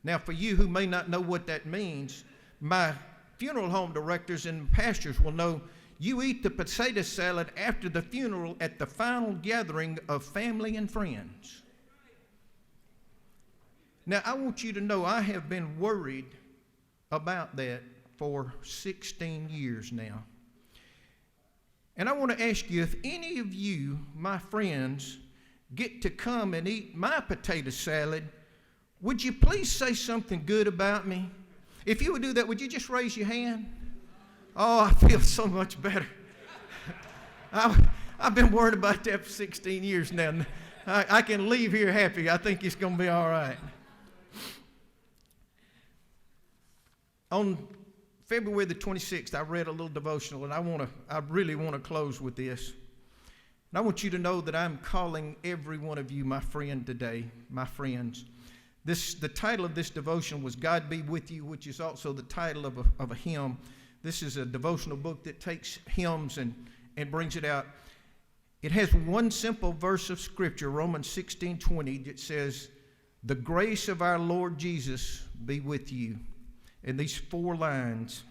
Now, for you who may not know what that means, my funeral home directors and pastors will know you eat the potato salad after the funeral at the final gathering of family and friends. Now, I want you to know I have been worried about that for 16 years now. And I want to ask you, if any of you, my friends, get to come and eat my potato salad, would you please say something good about me? If you would do that, would you just raise your hand? Oh, I feel so much better. I've been worried about that for 16 years now. I can leave here happy. I think it's going to be all right. On February the 26th, I read a little devotional, and I really want to close with this. And I want you to know that I'm calling every one of you my friend today, my friends. The title of this devotion was God Be With You, which is also the title of a hymn. This is a devotional book that takes hymns and brings it out. It has one simple verse of Scripture, Romans 16:20, that says, the grace of our Lord Jesus be with you. And these 4 lines.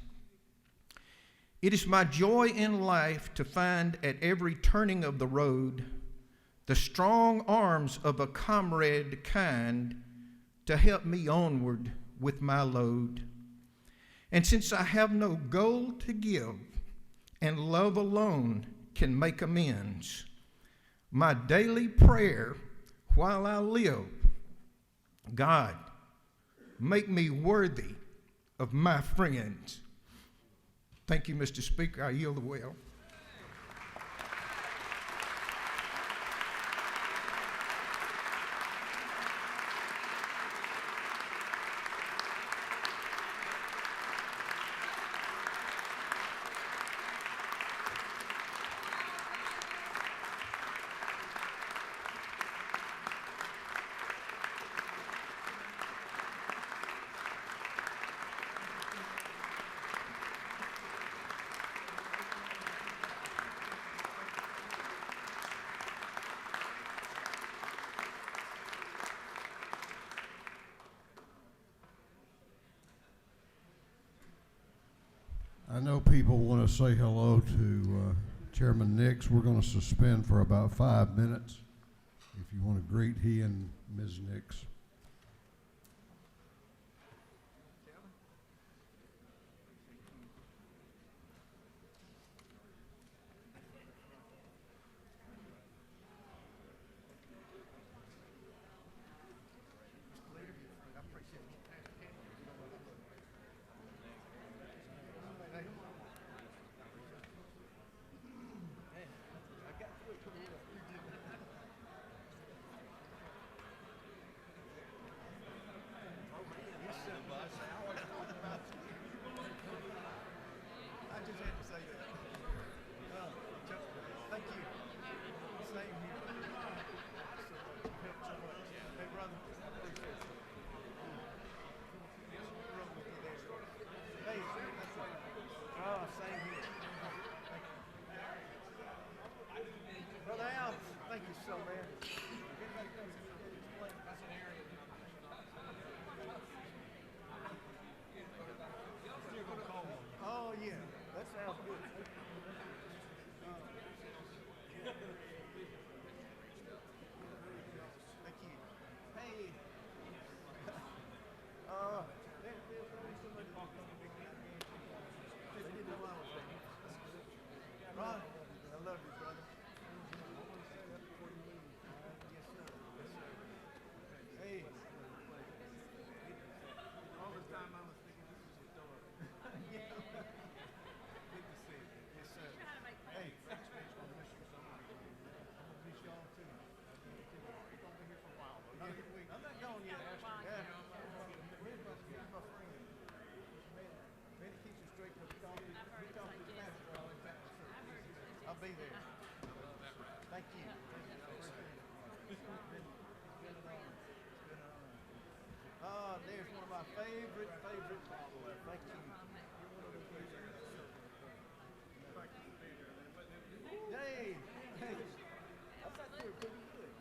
It is my joy in life to find at every turning of the road the strong arms of a comrade kind to help me onward with my load. And since I have no gold to give, and love alone can make amends, my daily prayer while I live, God, make me worthy of my friends. Thank you, Mr. Speaker. I yield the will. I know people want to say hello to Chairman Nix. We're going to suspend for about 5 minutes. If you want to greet he and Ms. Nix. There's one of my favorite bottles. Thank you. Hey, hey. I thought you were pretty good.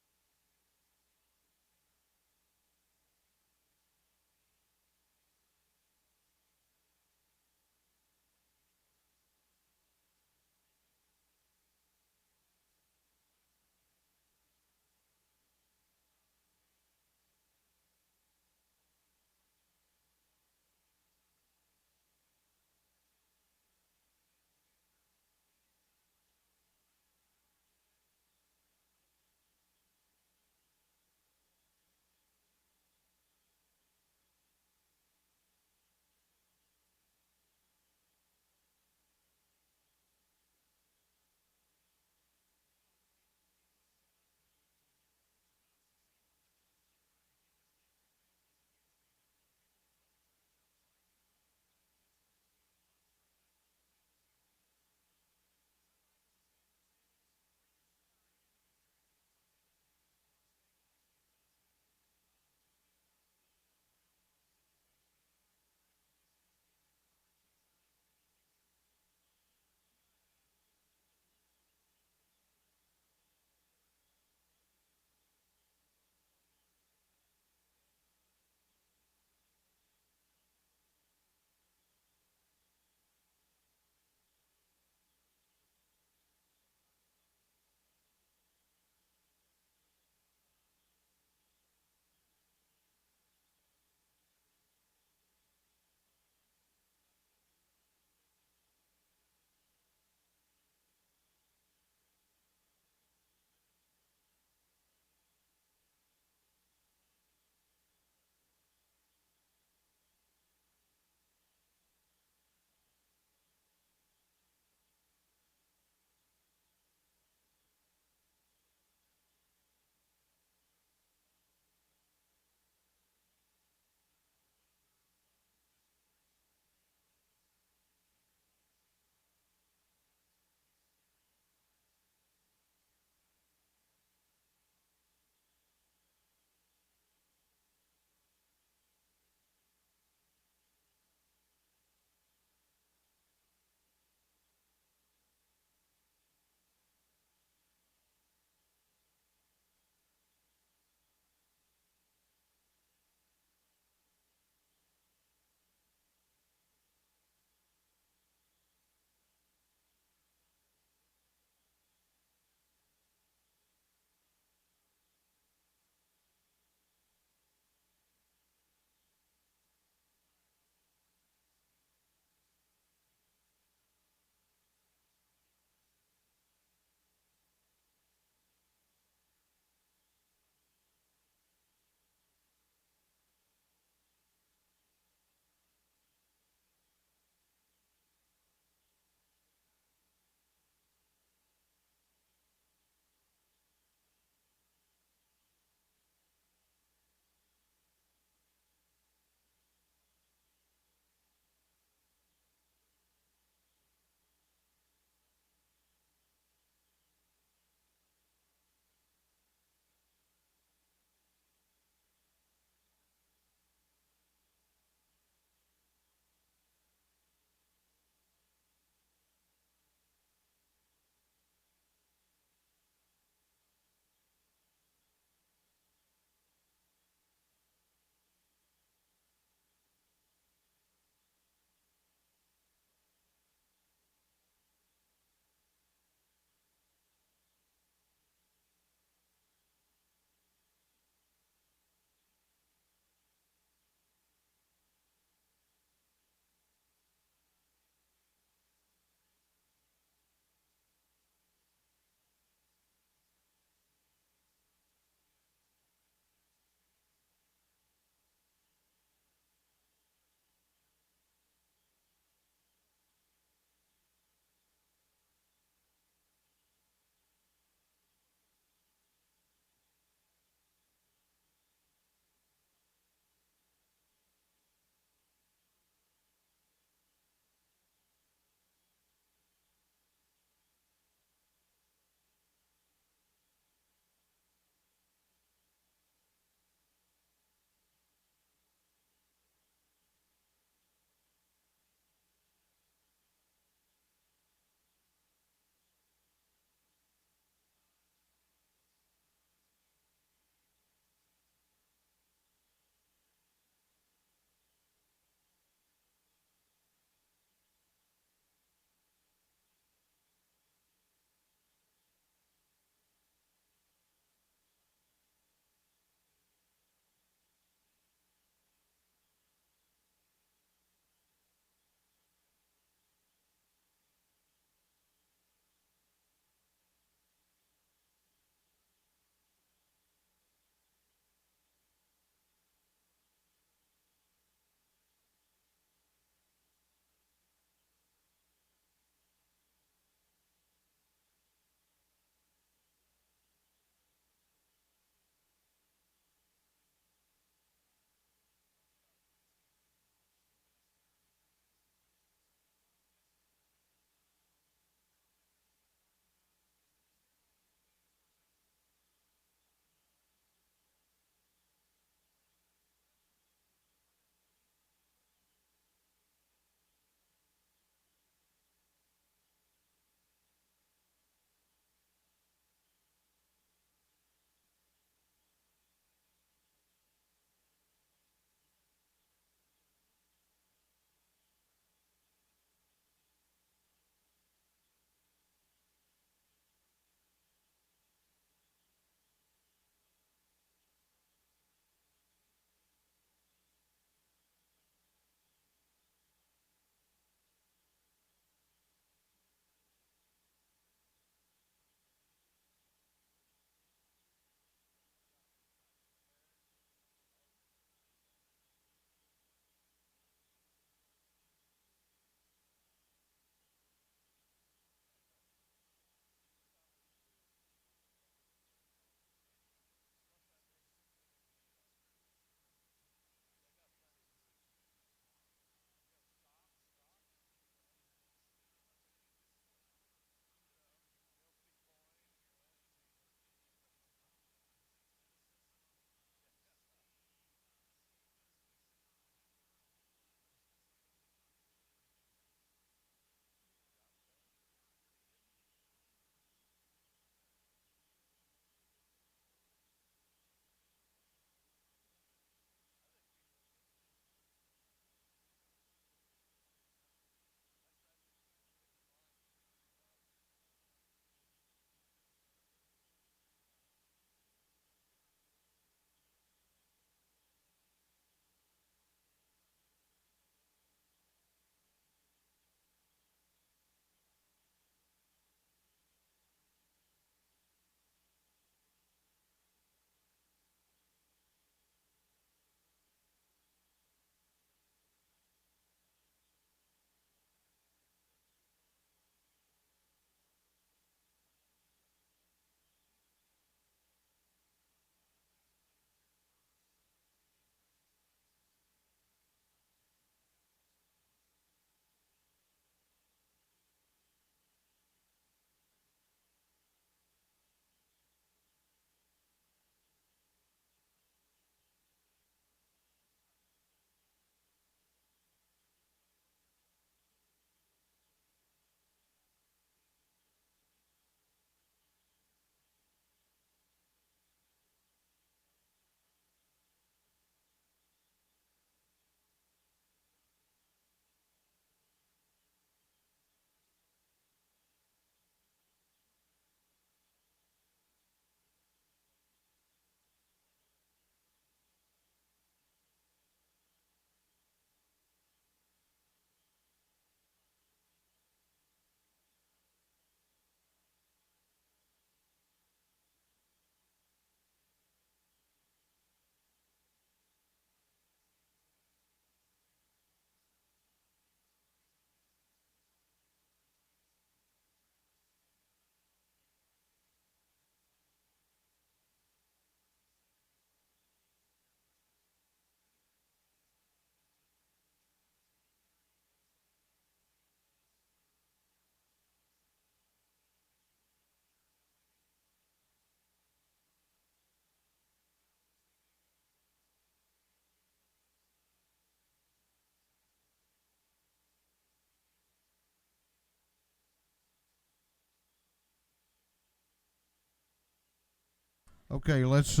Okay, let's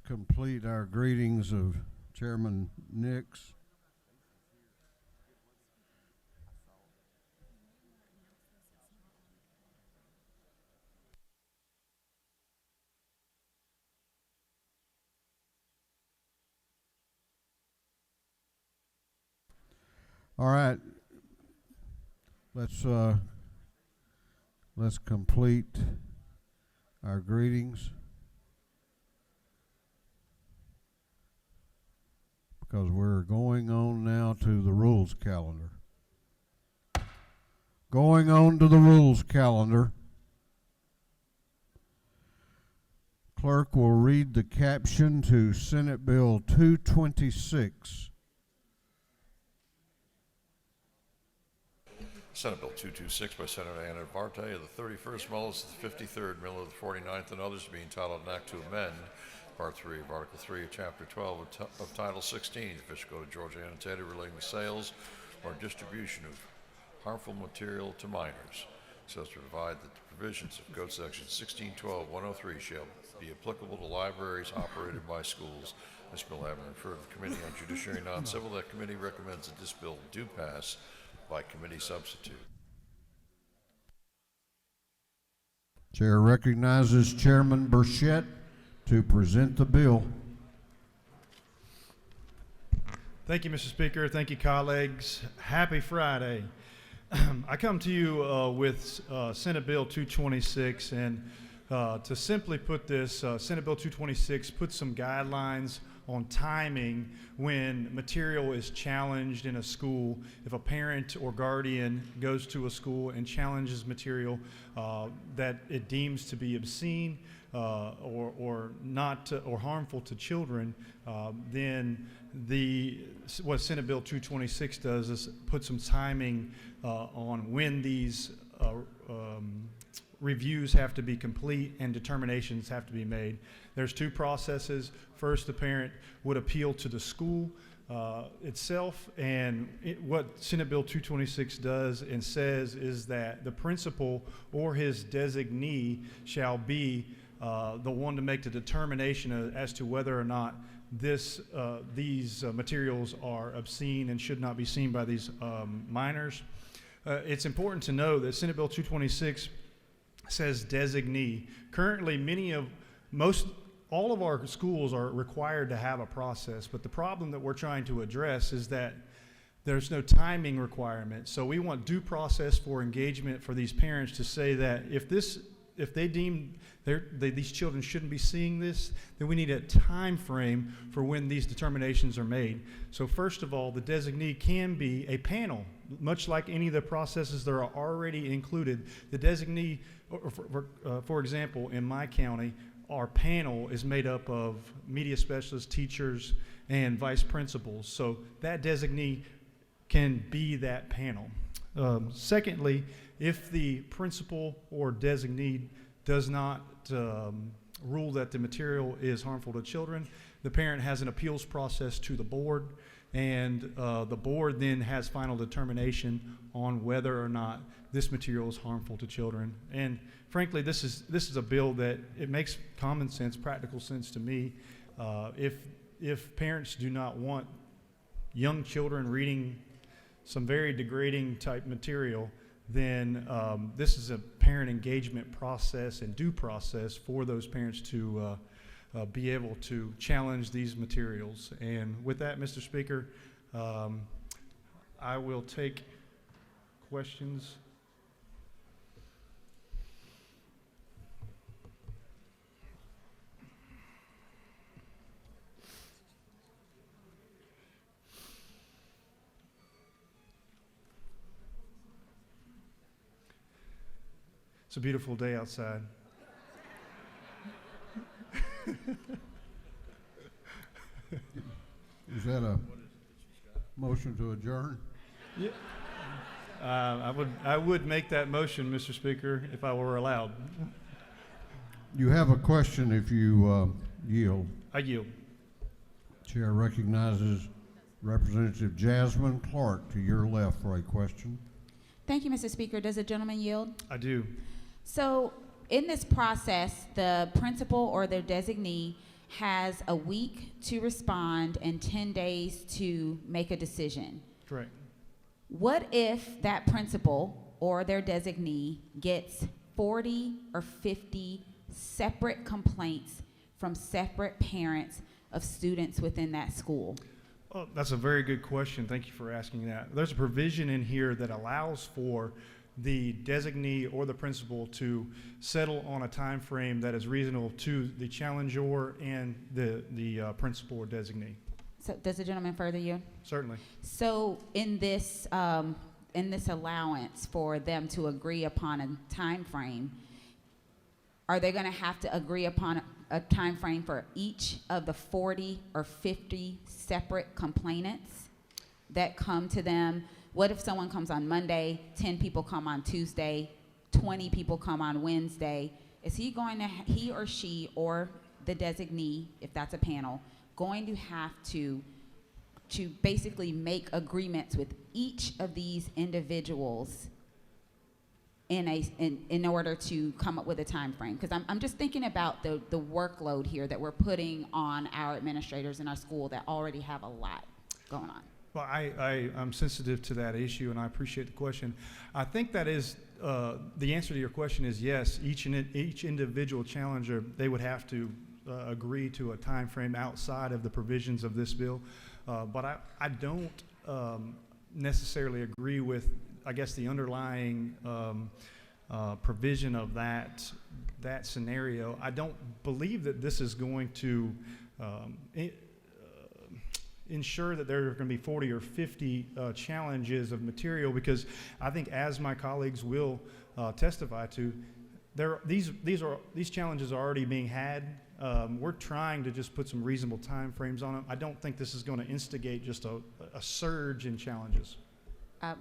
complete our greetings of Chairman Nix. All right, let's complete our greetings, because we're going on now to the rules calendar. Going on to the rules calendar. Clerk will read the caption to Senate Bill 226. Senate Bill 226 by Senator Anna Varte of the 31st Millis of the 53rd Mill of the 49th and others being entitled an act to amend Part 3 of Article 3 of Chapter 12 of Title 16, Official Code of Georgia annotated relating to sales or distribution of harmful material to minors, so as to provide that the provisions of Code Section 1612-103 shall be applicable to libraries operated by schools. This bill having referred to the Committee on Judiciary and Non-Civil, that committee recommends that this bill do pass by committee substitute. Chair recognizes Chairman Burchett to present the bill. Thank you, Mr. Speaker. Thank you, colleagues. Happy Friday. I come to you with Senate Bill 226, and to simply put this, Senate Bill 226 puts some guidelines on timing when material is challenged in a school. If a parent or guardian goes to a school and challenges material that it deems to be obscene or not or harmful to children, then what Senate Bill 226 does is put some timing on when these reviews have to be complete and determinations have to be made. There's two processes. First, the parent would appeal to the school itself, and what Senate Bill 226 does and says is that the principal or his designee shall be the one to make the determination as to whether or not these materials are obscene and should not be seen by these minors. It's important to know that Senate Bill 226 says designee. Currently, all of our schools are required to have a process, but the problem that we're trying to address is that there's no timing requirement. So we want due process for engagement for these parents to say that if they deem these children shouldn't be seeing this, then we need a time frame for when these determinations are made. So first of all, the designee can be a panel, much like any of the processes that are already included. The designee, for example, in my county, our panel is made up of media specialists, teachers, and vice principals. So that designee can be that panel. Secondly, if the principal or designee does not rule that the material is harmful to children, the parent has an appeals process to the board, and the board then has final determination on whether or not this material is harmful to children. And frankly, this is a bill that it makes common sense, practical sense to me. If parents do not want young children reading some very degrading type material, then this is a parent engagement process and due process for those parents to be able to challenge these materials. And with that, Mr. Speaker, I will take questions. It's a beautiful day outside. Is that a motion to adjourn? Yeah. I would make that motion, Mr. Speaker, if I were allowed. You have a question if you yield. I yield. Chair recognizes Representative Jasmine Clark to your left for a question. Thank you, Mr. Speaker. Does the gentleman yield? I do. So in this process, the principal or their designee has a week to respond and 10 days to make a decision. Correct. What if that principal or their designee gets 40 or 50 separate complaints from separate parents of students within that school? Oh, that's a very good question. Thank you for asking that. There's a provision in here that allows for the designee or the principal to settle on a time frame that is reasonable to the challenger and the principal or designee. So does the gentleman further you? Certainly. So in this allowance for them to agree upon a time frame, are they going to have to agree upon a time frame for each of the 40 or 50 separate complainants that come to them? What if someone comes on Monday, 10 people come on Tuesday, 20 people come on Wednesday? Is he going to, he or she or the designee, if that's a panel, going to have to basically make agreements with each of these individuals in order to come up with a time frame? Because I'm just thinking about the workload here that we're putting on our administrators in our school that already have a lot going on. Well, I'm sensitive to that issue, and I appreciate the question. I think that is the answer to your question is yes. Each individual challenger, they would have to agree to a time frame outside of the provisions of this bill. But I don't necessarily agree with, I guess, the underlying provision of that scenario. I don't believe that this is going to ensure that there are going to be 40 or 50 challenges of material, because I think, as my colleagues will testify to, these challenges are already being had. We're trying to just put some reasonable time frames on them. I don't think this is going to instigate just a surge in challenges.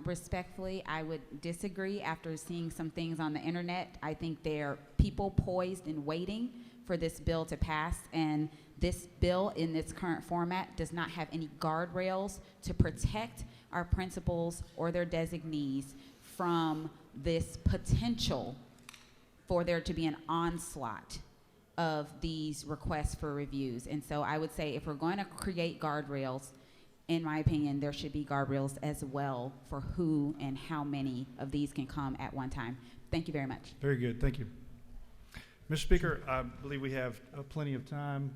Respectfully, I would disagree after seeing some things on the internet. I think there are people poised and waiting for this bill to pass, and this bill in its current format does not have any guardrails to protect our principals or their designees from this potential for there to be an onslaught of these requests for reviews. And so I would say, if we're going to create guardrails, in my opinion, there should be guardrails as well for who and how many of these can come at one time. Thank you very much. Very good. Thank you. Mr. Speaker, I believe we have plenty of time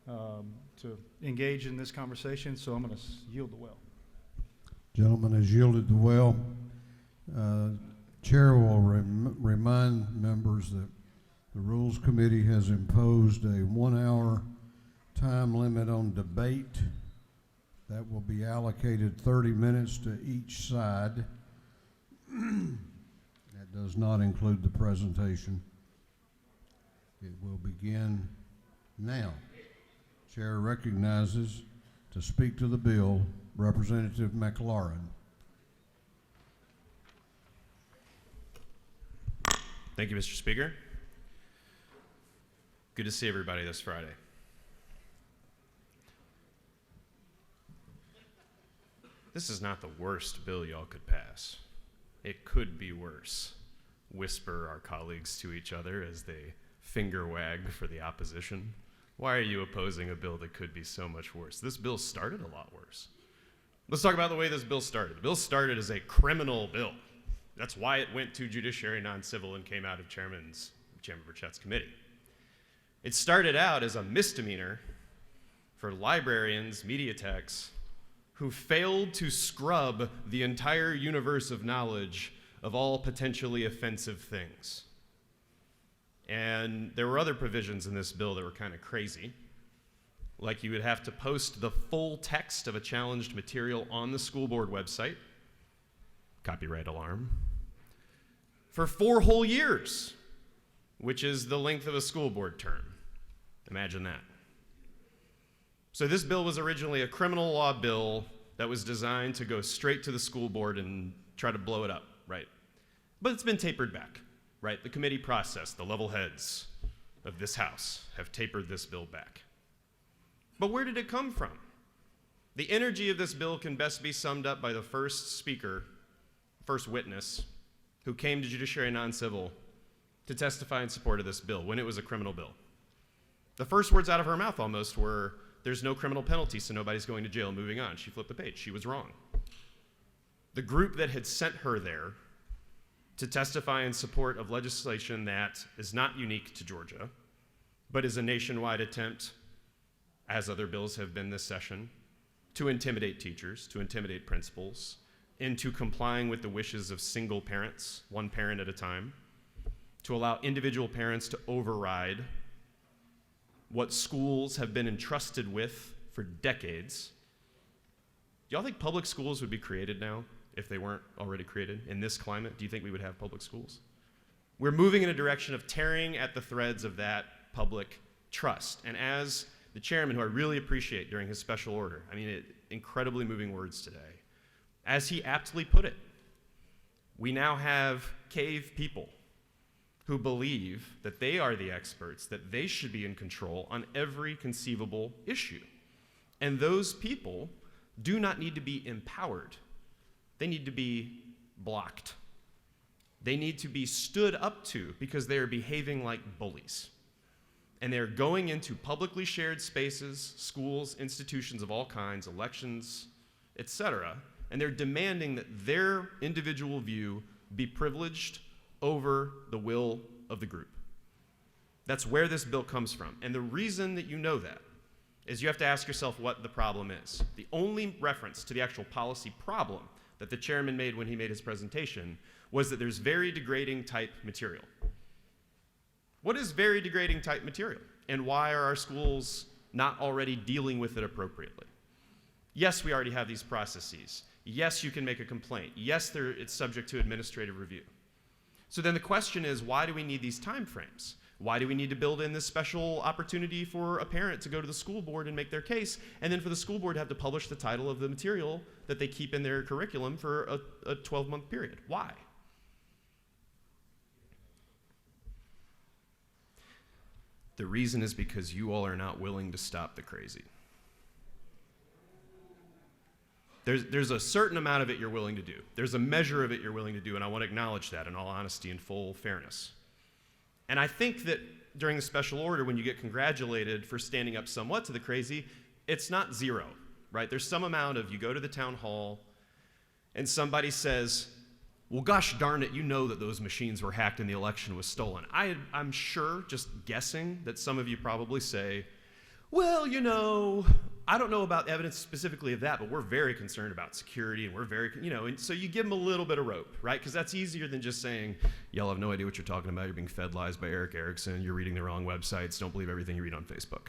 to engage in this conversation, so I'm going to yield the well. Gentleman has yielded the well. Chair will remind members that the Rules Committee has imposed a 1-hour time limit on debate. That will be allocated 30 minutes to each side. That does not include the presentation. It will begin now. Chair recognizes, to speak to the bill, Representative McLaurin. Thank you, Mr. Speaker. Good to see everybody this Friday. This is not the worst bill y'all could pass. It could be worse, whisper our colleagues to each other as they finger wag for the opposition. Why are you opposing a bill that could be so much worse? This bill started a lot worse. Let's talk about the way this bill started. The bill started as a criminal bill. That's why it went to Judiciary Non-Civil and came out of Chairman Burchett's committee. It started out as a misdemeanor for librarians, media techs, who failed to scrub the entire universe of knowledge of all potentially offensive things. And there were other provisions in this bill that were kind of crazy. Like, you would have to post the full text of a challenged material on the school board website, copyright alarm, for 4 whole years, which is the length of a school board term. Imagine that. So this bill was originally a criminal law bill that was designed to go straight to the school board and try to blow it up, right? But it's been tapered back, right? The committee process, the level heads of this House have tapered this bill back. But where did it come from? The energy of this bill can best be summed up by the first speaker, first witness, who came to Judiciary Non-Civil to testify in support of this bill when it was a criminal bill. The first words out of her mouth almost were, "There's no criminal penalty, so nobody's going to jail." Moving on. She flipped the page. She was wrong. The group that had sent her there to testify in support of legislation that is not unique to Georgia, but is a nationwide attempt, as other bills have been this session, to intimidate teachers, to intimidate principals, into complying with the wishes of single parents, one parent at a time, to allow individual parents to override what schools have been entrusted with for decades. Do y'all think public schools would be created now if they weren't already created in this climate? Do you think we would have public schools? We're moving in a direction of tearing at the threads of that public trust. And as the chairman, who I really appreciate during his special order, incredibly moving words today, as he aptly put it, we now have cave people who believe that they are the experts, that they should be in control on every conceivable issue. And those people do not need to be empowered. They need to be blocked. They need to be stood up to because they are behaving like bullies. And they're going into publicly shared spaces, schools, institutions of all kinds, elections, etc., and they're demanding that their individual view be privileged over the will of the group. That's where this bill comes from. And the reason that you know that is you have to ask yourself what the problem is. The only reference to the actual policy problem that the chairman made when he made his presentation was that there's very degrading type material. What is very degrading type material? And why are our schools not already dealing with it appropriately? Yes, we already have these processes. Yes, you can make a complaint. Yes, it's subject to administrative review. So then the question is, why do we need these time frames? Why do we need to build in this special opportunity for a parent to go to the school board and make their case, and then for the school board to have to publish the title of the material that they keep in their curriculum for a 12-month period? Why? The reason is because you all are not willing to stop the crazy. There's a certain amount of it you're willing to do. There's a measure of it you're willing to do, and I want to acknowledge that in all honesty and full fairness. And I think that during the special order, when you get congratulated for standing up somewhat to the crazy, it's not zero, right? There's some amount of, you go to the town hall, and somebody says, well, gosh darn it, you know that those machines were hacked and the election was stolen. I'm sure, just guessing, that some of you probably say, well, I don't know about evidence specifically of that, but we're very concerned about security, and we're very, and so you give them a little bit of rope, right? Because that's easier than just saying, y'all have no idea what you're talking about, you're being fed lies by Eric Erickson, you're reading the wrong websites, don't believe everything you read on Facebook.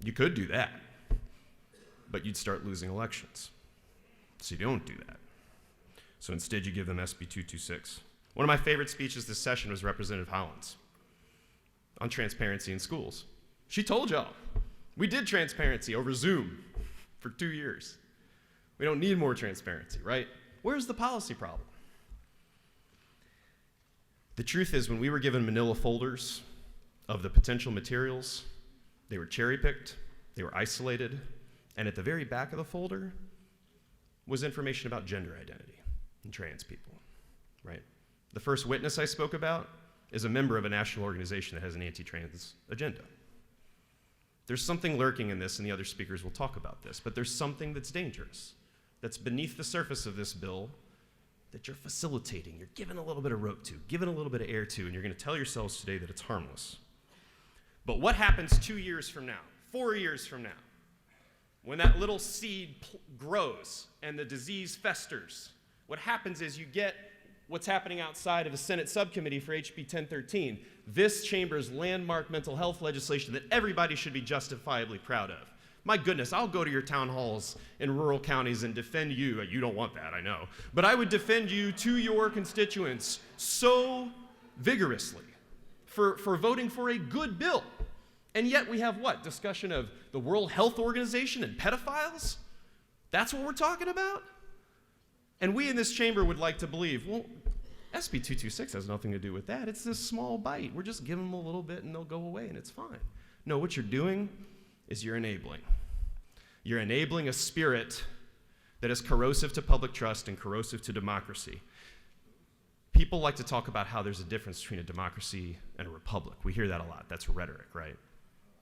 You could do that, but you'd start losing elections. So you don't do that. So instead you give them SB 226. One of my favorite speeches this session was Representative Hollins on transparency in schools. She told y'all, we did transparency over Zoom for 2 years. We don't need more transparency, right? Where's the policy problem? The truth is, when we were given manila folders of the potential materials, they were cherry-picked, they were isolated, and at the very back of the folder was information about gender identity and trans people, right? The first witness I spoke about is a member of a national organization that has an anti-trans agenda. There's something lurking in this, and the other speakers will talk about this, but there's something that's dangerous, that's beneath the surface of this bill that you're facilitating, you're giving a little bit of rope to, giving a little bit of air to, and you're going to tell yourselves today that it's harmless. But what happens 2 years from now, 4 years from now, when that little seed grows and the disease festers? What happens is you get what's happening outside of the Senate subcommittee for HB 1013, this chamber's landmark mental health legislation that everybody should be justifiably proud of. My goodness, I'll go to your town halls in rural counties and defend you. You don't want that, I know. But I would defend you to your constituents so vigorously for voting for a good bill. And yet we have what? Discussion of the World Health Organization and pedophiles? That's what we're talking about? And we in this chamber would like to believe, well, SB 226 has nothing to do with that. It's this small bite. We're just giving them a little bit and they'll go away and it's fine. No, what you're doing is you're enabling. You're enabling a spirit that is corrosive to public trust and corrosive to democracy. People like to talk about how there's a difference between a democracy and a republic. We hear that a lot. That's rhetoric, right?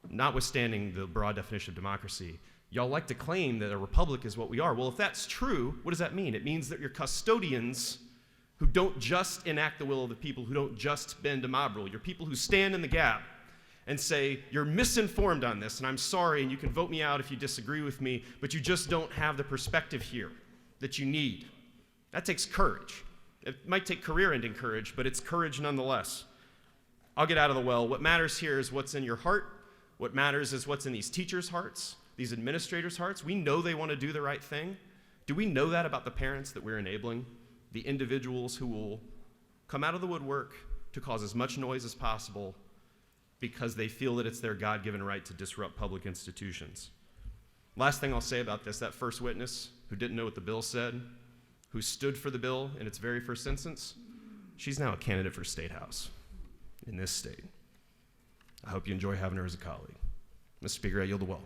Notwithstanding the broad definition of democracy, y'all like to claim that a republic is what we are. Well, if that's true, what does that mean? It means that you're custodians who don't just enact the will of the people, who don't just bend to mob rule. You're people who stand in the gap and say, you're misinformed on this, and I'm sorry, and you can vote me out if you disagree with me, but you just don't have the perspective here that you need. That takes courage. It might take career-ending courage, but it's courage nonetheless. I'll get out of the well. What matters here is what's in your heart. What matters is what's in these teachers' hearts, these administrators' hearts. We know they want to do the right thing. Do we know that about the parents that we're enabling? The individuals who will come out of the woodwork to cause as much noise as possible because they feel that it's their God-given right to disrupt public institutions. Last thing I'll say about this, that first witness who didn't know what the bill said, who stood for the bill in its very first instance, she's now a candidate for State House in this state. I hope you enjoy having her as a colleague. Mr. Speaker, I yield the well.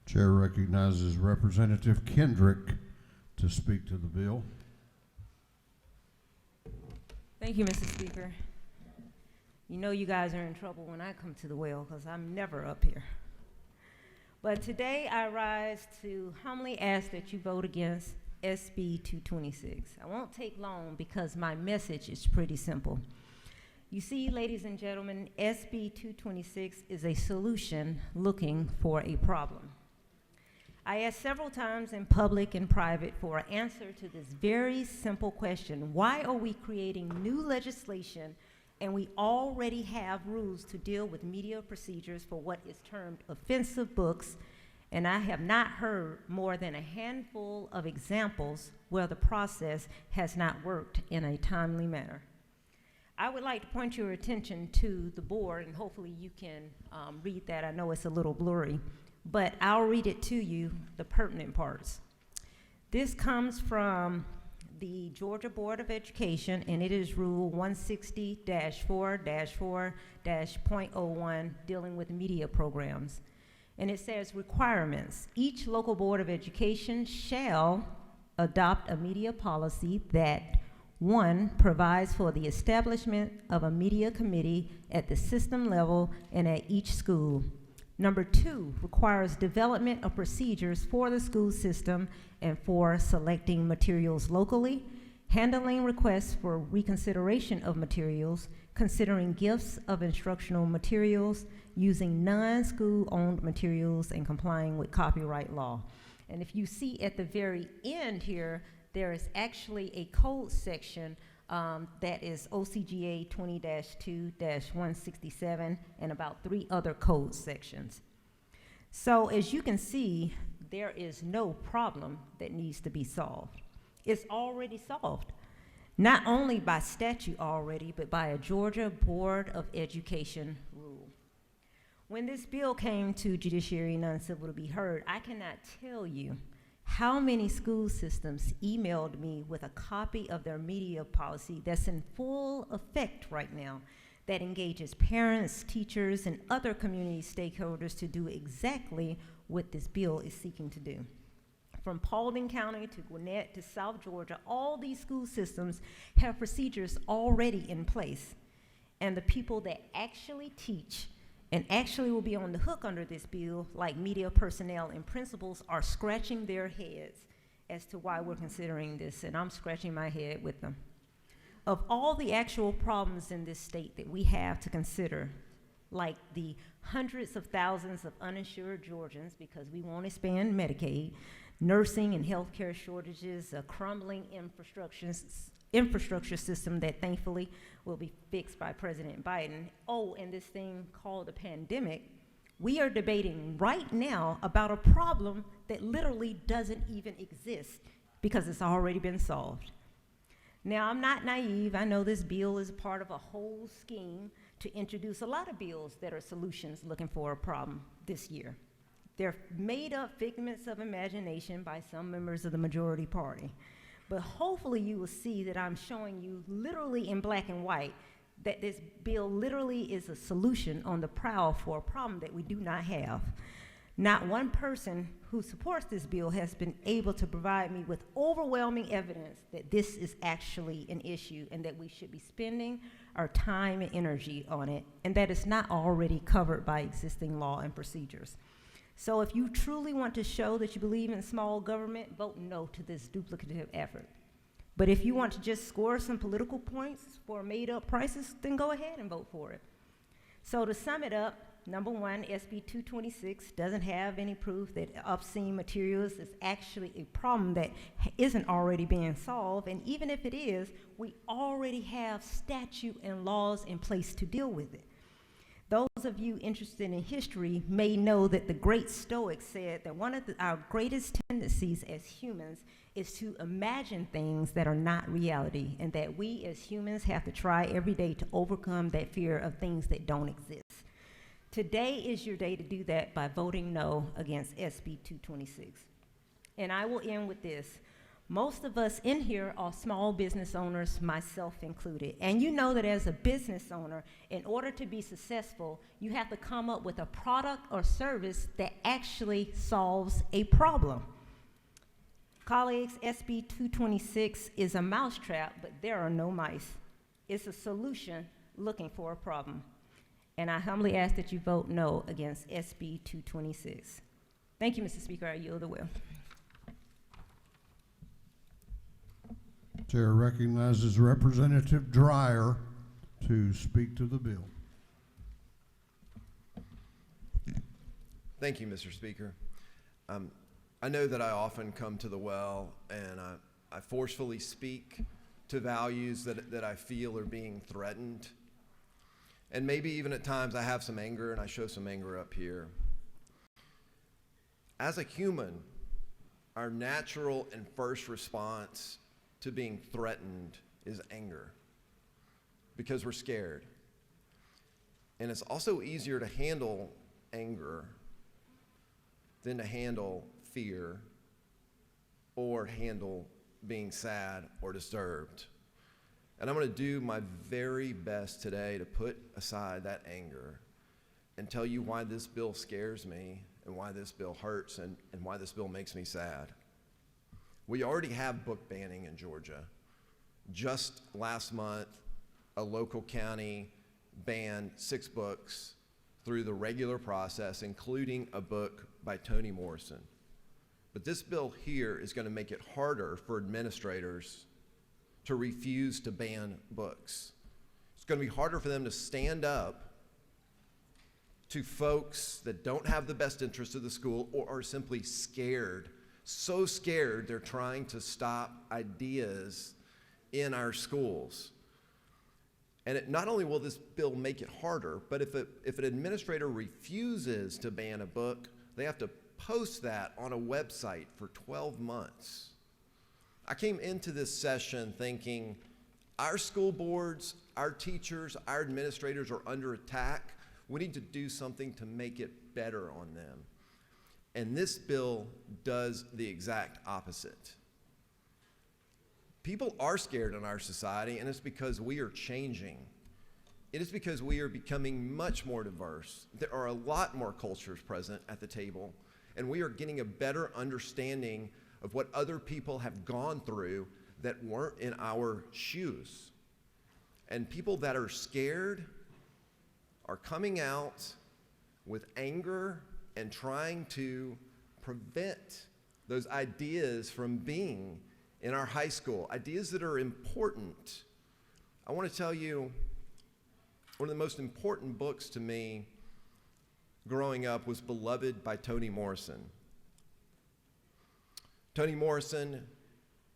Chair recognizes Representative Kendrick to speak to the bill. Thank you, Mr. Speaker. You know you guys are in trouble when I come to the well because I'm never up here. But today I rise to humbly ask that you vote against SB 226. I won't take long because my message is pretty simple. You see, ladies and gentlemen, SB 226 is a solution looking for a problem. I asked several times in public and private for an answer to this very simple question. Why are we creating new legislation and we already have rules to deal with media procedures for what is termed offensive books, and I have not heard more than a handful of examples where the process has not worked in a timely manner? I would like to point your attention to the board, and hopefully you can read that. I know it's a little blurry, but I'll read it to you, the pertinent parts. This comes from the Georgia Board of Education, and it is Rule 160-4-4-.01 dealing with media programs. And it says requirements. Each local board of education shall adopt a media policy that, 1, provides for the establishment of a media committee at the system level and at each school. Number 2, requires development of procedures for the school system and for selecting materials locally, handling requests for reconsideration of materials, considering gifts of instructional materials, using non-school owned materials, and complying with copyright law. And if you see at the very end here, there is actually a code section that is OCGA 20-2-167 and about 3 other code sections. So as you can see, there is no problem that needs to be solved. It's already solved, not only by statute already, but by a Georgia Board of Education rule. When this bill came to Judiciary Non-Civil to be heard, I cannot tell you how many school systems emailed me with a copy of their media policy that's in full effect right now that engages parents, teachers, and other community stakeholders to do exactly what this bill is seeking to do. From Paulding County to Gwinnett to South Georgia, all these school systems have procedures already in place. And the people that actually teach and actually will be on the hook under this bill, like media personnel and principals, are scratching their heads as to why we're considering this, and I'm scratching my head with them. Of all the actual problems in this state that we have to consider, like the hundreds of thousands of uninsured Georgians, because we won't expand Medicaid, nursing and healthcare shortages, a crumbling infrastructure system that thankfully will be fixed by President Biden. Oh, and this thing called a pandemic. We are debating right now about a problem that literally doesn't even exist because it's already been solved. Now, I'm not naive. I know this bill is part of a whole scheme to introduce a lot of bills that are solutions looking for a problem this year. They're made up figments of imagination by some members of the majority party. But hopefully you will see that I'm showing you literally in black and white that this bill literally is a solution on the prowl for a problem that we do not have. Not one person who supports this bill has been able to provide me with overwhelming evidence that this is actually an issue and that we should be spending our time and energy on it, and that it's not already covered by existing law and procedures. So if you truly want to show that you believe in small government, vote no to this duplicative effort. But if you want to just score some political points for made-up prices, then go ahead and vote for it. So to sum it up, number one, SB 226 doesn't have any proof that obscene materials is actually a problem that isn't already being solved, and even if it is, we already have statute and laws in place to deal with it. Those of you interested in history may know that the great Stoics said that one of our greatest tendencies as humans is to imagine things that are not reality, and that we as humans have to try every day to overcome that fear of things that don't exist. Today is your day to do that by voting no against SB 226. And I will end with this. Most of us in here are small business owners, myself included. And you know that as a business owner, in order to be successful, you have to come up with a product or service that actually solves a problem. Colleagues, SB 226 is a mousetrap, but there are no mice. It's a solution looking for a problem. And I humbly ask that you vote no against SB 226. Thank you, Mr. Speaker. I yield the will. Chair recognizes Representative Dreyer to speak to the bill. Thank you, Mr. Speaker. I know that I often come to the well and I forcefully speak to values that I feel are being threatened. And maybe even at times I have some anger, and I show some anger up here. As a human, our natural and first response to being threatened is anger, because we're scared. And it's also easier to handle anger than to handle fear or handle being sad or disturbed. And I'm going to do my very best today to put aside that anger and tell you why this bill scares me and why this bill hurts and why this bill makes me sad. We already have book banning in Georgia. Just last month, a local county banned 6 books through the regular process, including a book by Toni Morrison. But this bill here is going to make it harder for administrators to refuse to ban books. It's going to be harder for them to stand up to folks that don't have the best interest of the school or are simply scared, so scared they're trying to stop ideas in our schools. And not only will this bill make it harder, but if an administrator refuses to ban a book, they have to post that on a website for 12 months. I came into this session thinking our school boards, our teachers, our administrators are under attack. We need to do something to make it better on them. And this bill does the exact opposite. People are scared in our society, and it's because we are changing. It is because we are becoming much more diverse. There are a lot more cultures present at the table, and we are getting a better understanding of what other people have gone through that weren't in our shoes. And people that are scared are coming out with anger and trying to prevent those ideas from being in our high school, ideas that are important. I want to tell you, one of the most important books to me growing up was Beloved by Toni Morrison. Toni Morrison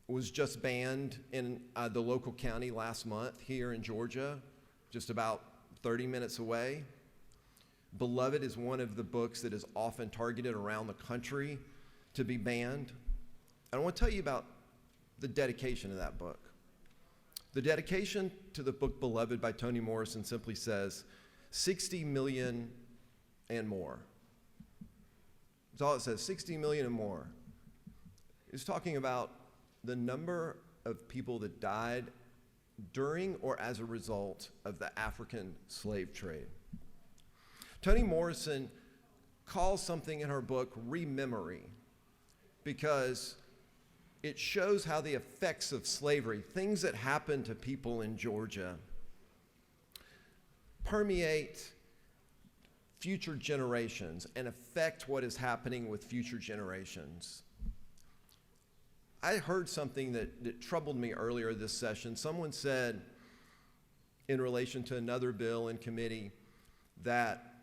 was just banned in the local county last month here in Georgia, just about 30 minutes away. Beloved is one of the books that is often targeted around the country to be banned. And I want to tell you about the dedication of that book. The dedication to the book Beloved by Toni Morrison simply says, 60 million and more. That's all it says, 60 million and more. It's talking about the number of people that died during or as a result of the African slave trade. Toni Morrison calls something in her book rememory, because it shows how the effects of slavery, things that happened to people in Georgia, permeate future generations and affect what is happening with future generations. I heard something that troubled me earlier this session. Someone said, in relation to another bill in committee, that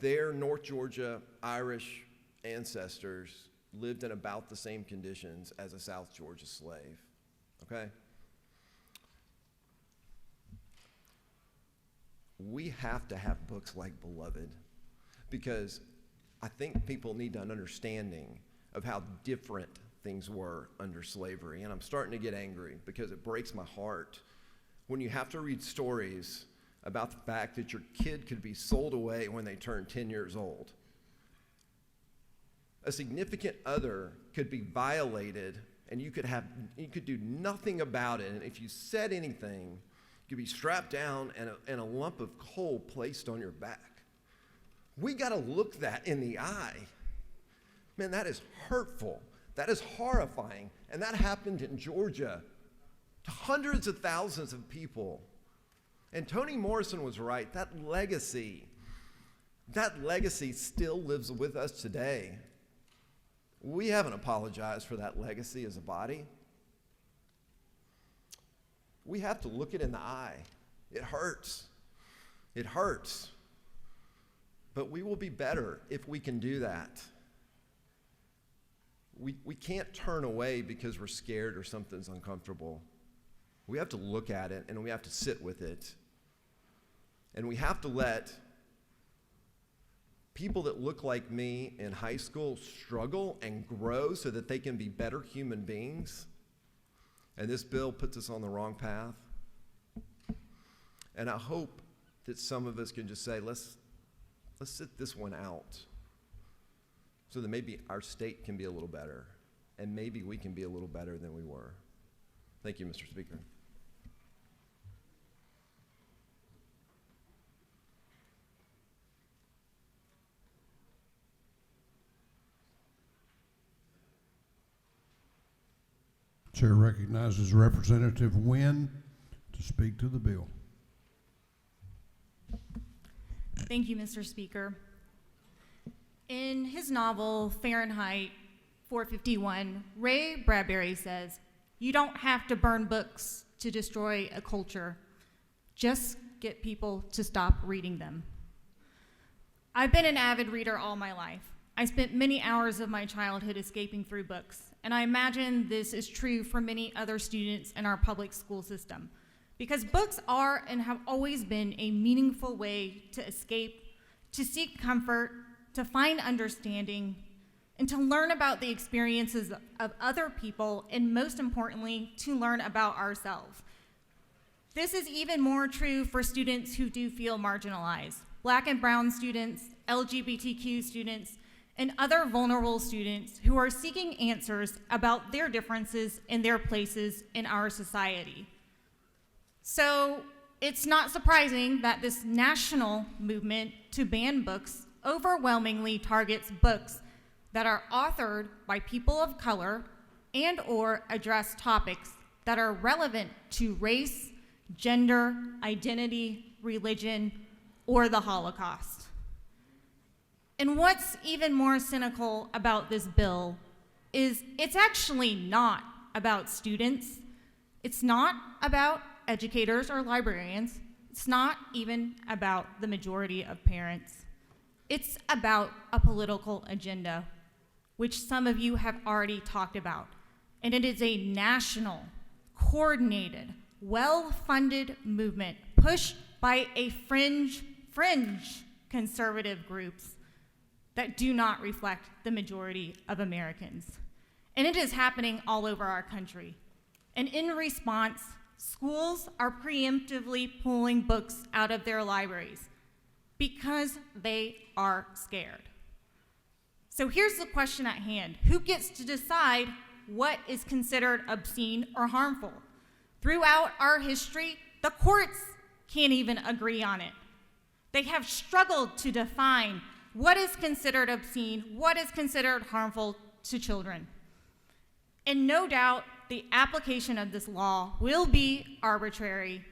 their North Georgia Irish ancestors lived in about the same conditions as a South Georgia slave, okay? We have to have books like Beloved, because I think people need an understanding of how different things were under slavery. And I'm starting to get angry because it breaks my heart when you have to read stories about the fact that your kid could be sold away when they turn 10 years old. A significant other could be violated, and you could do nothing about it. And if you said anything, you could be strapped down and a lump of coal placed on your back. We got to look that in the eye. Man, that is hurtful. That is horrifying. And that happened in Georgia to hundreds of thousands of people. And Toni Morrison was right. That legacy still lives with us today. We haven't apologized for that legacy as a body. We have to look it in the eye. It hurts. It hurts. But we will be better if we can do that. We can't turn away because we're scared or something's uncomfortable. We have to look at it, and we have to sit with it. And we have to let people that look like me in high school struggle and grow so that they can be better human beings. And this bill puts us on the wrong path. And I hope that some of us can just say, let's sit this one out, so that maybe our state can be a little better, and maybe we can be a little better than we were. Thank you, Mr. Speaker. Chair recognizes Representative Wynn to speak to the bill. Thank you, Mr. Speaker. In his novel, Fahrenheit 451, Ray Bradbury says, "You don't have to burn books to destroy a culture. Just get people to stop reading them." I've been an avid reader all my life. I spent many hours of my childhood escaping through books, and I imagine this is true for many other students in our public school system, because books are and have always been a meaningful way to escape, to seek comfort, to find understanding, and to learn about the experiences of other people, and most importantly, to learn about ourselves. This is even more true for students who do feel marginalized: Black and brown students, LGBTQ students, and other vulnerable students who are seeking answers about their differences and their places in our society. So it's not surprising that this national movement to ban books overwhelmingly targets books that are authored by people of color and or address topics that are relevant to race, gender, identity, religion, or the Holocaust. And what's even more cynical about this bill is it's actually not about students. It's not about educators or librarians. It's not even about the majority of parents. It's about a political agenda, which some of you have already talked about. And it is a national, coordinated, well-funded movement pushed by a fringe conservative groups that do not reflect the majority of Americans. And it is happening all over our country. And in response, schools are preemptively pulling books out of their libraries because they are scared. So here's the question at hand: who gets to decide what is considered obscene or harmful? Throughout our history, the courts can't even agree on it. They have struggled to define what is considered obscene, what is considered harmful to children. And no doubt, the application of this law will be arbitrary.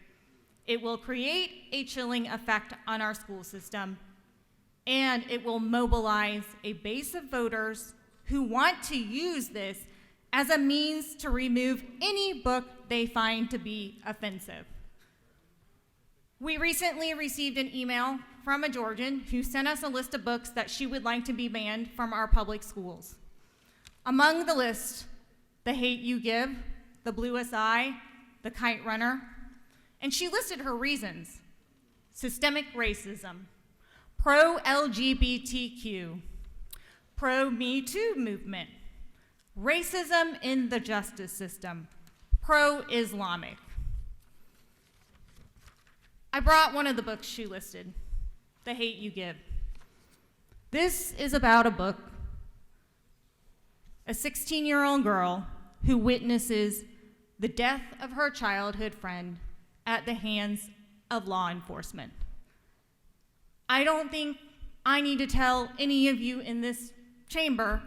It will create a chilling effect on our school system, and it will mobilize a base of voters who want to use this as a means to remove any book they find to be offensive. We recently received an email from a Georgian who sent us a list of books that she would like to be banned from our public schools. Among the list, The Hate U Give, The Bluest Eye, The Kite Runner, and she listed her reasons: systemic racism, pro-LGBTQ, pro-Me Too movement, racism in the justice system, pro-Islamic. I brought one of the books she listed, The Hate U Give. This is about a book, a 16-year-old girl who witnesses the death of her childhood friend at the hands of law enforcement. I don't think I need to tell any of you in this chamber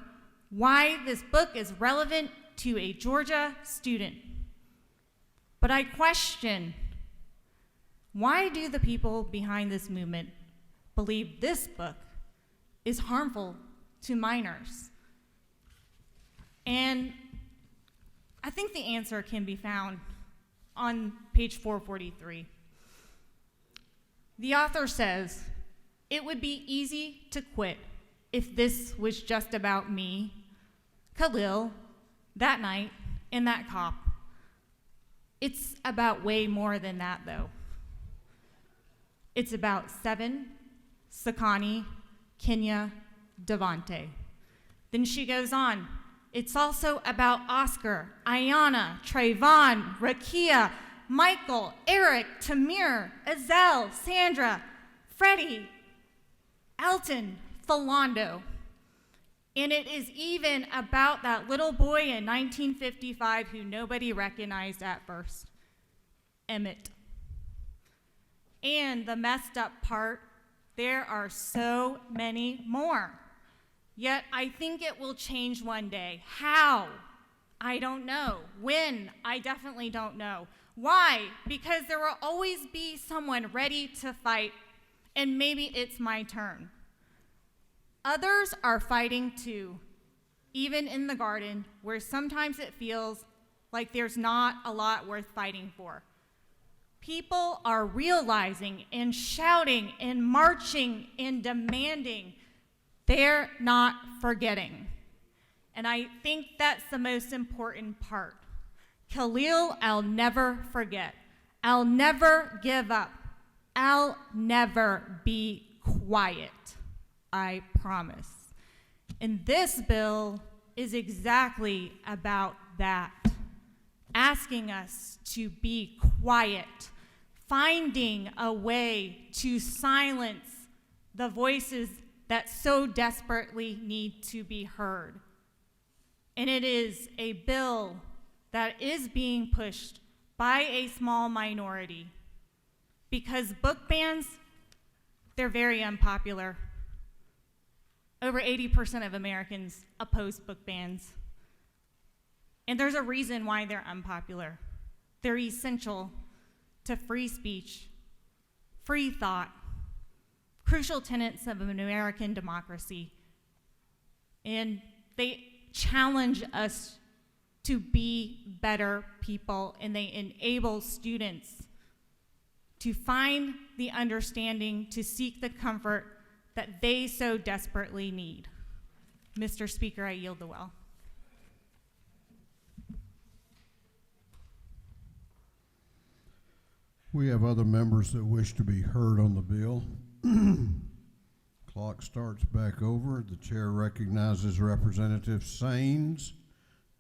why this book is relevant to a Georgia student. But I question, why do the people behind this movement believe this book is harmful to minors? And I think the answer can be found on page 443. The author says, "It would be easy to quit if this was just about me, Khalil, that night, and that cop. It's about way more than that, though. It's about Seven, Sakani, Kenya, Devante." Then she goes on, "It's also about Oscar, Ayana, Trayvon, Rakia, Michael, Eric, Tamir, Azel, Sandra, Freddie, Elton, Philando. And it is even about that little boy in 1955 who nobody recognized at first, Emmett." And the messed up part, there are so many more. Yet I think it will change one day. How? I don't know. When? I definitely don't know. Why? Because there will always be someone ready to fight, and maybe it's my turn. Others are fighting too, even in the garden, where sometimes it feels like there's not a lot worth fighting for. People are realizing and shouting and marching and demanding. They're not forgetting. And I think that's the most important part. Khalil, I'll never forget. I'll never give up. I'll never be quiet. I promise. And this bill is exactly about that. Asking us to be quiet. Finding a way to silence the voices that so desperately need to be heard. And it is a bill that is being pushed by a small minority, because book bans, they're very unpopular. Over 80% of Americans oppose book bans. And there's a reason why they're unpopular. They're essential to free speech, free thought, crucial tenets of an American democracy. And they challenge us to be better people, and they enable students to find the understanding, to seek the comfort that they so desperately need. Mr. Speaker, I yield the well. We have other members that wish to be heard on the bill. Clock starts back over. The chair recognizes Representative Saines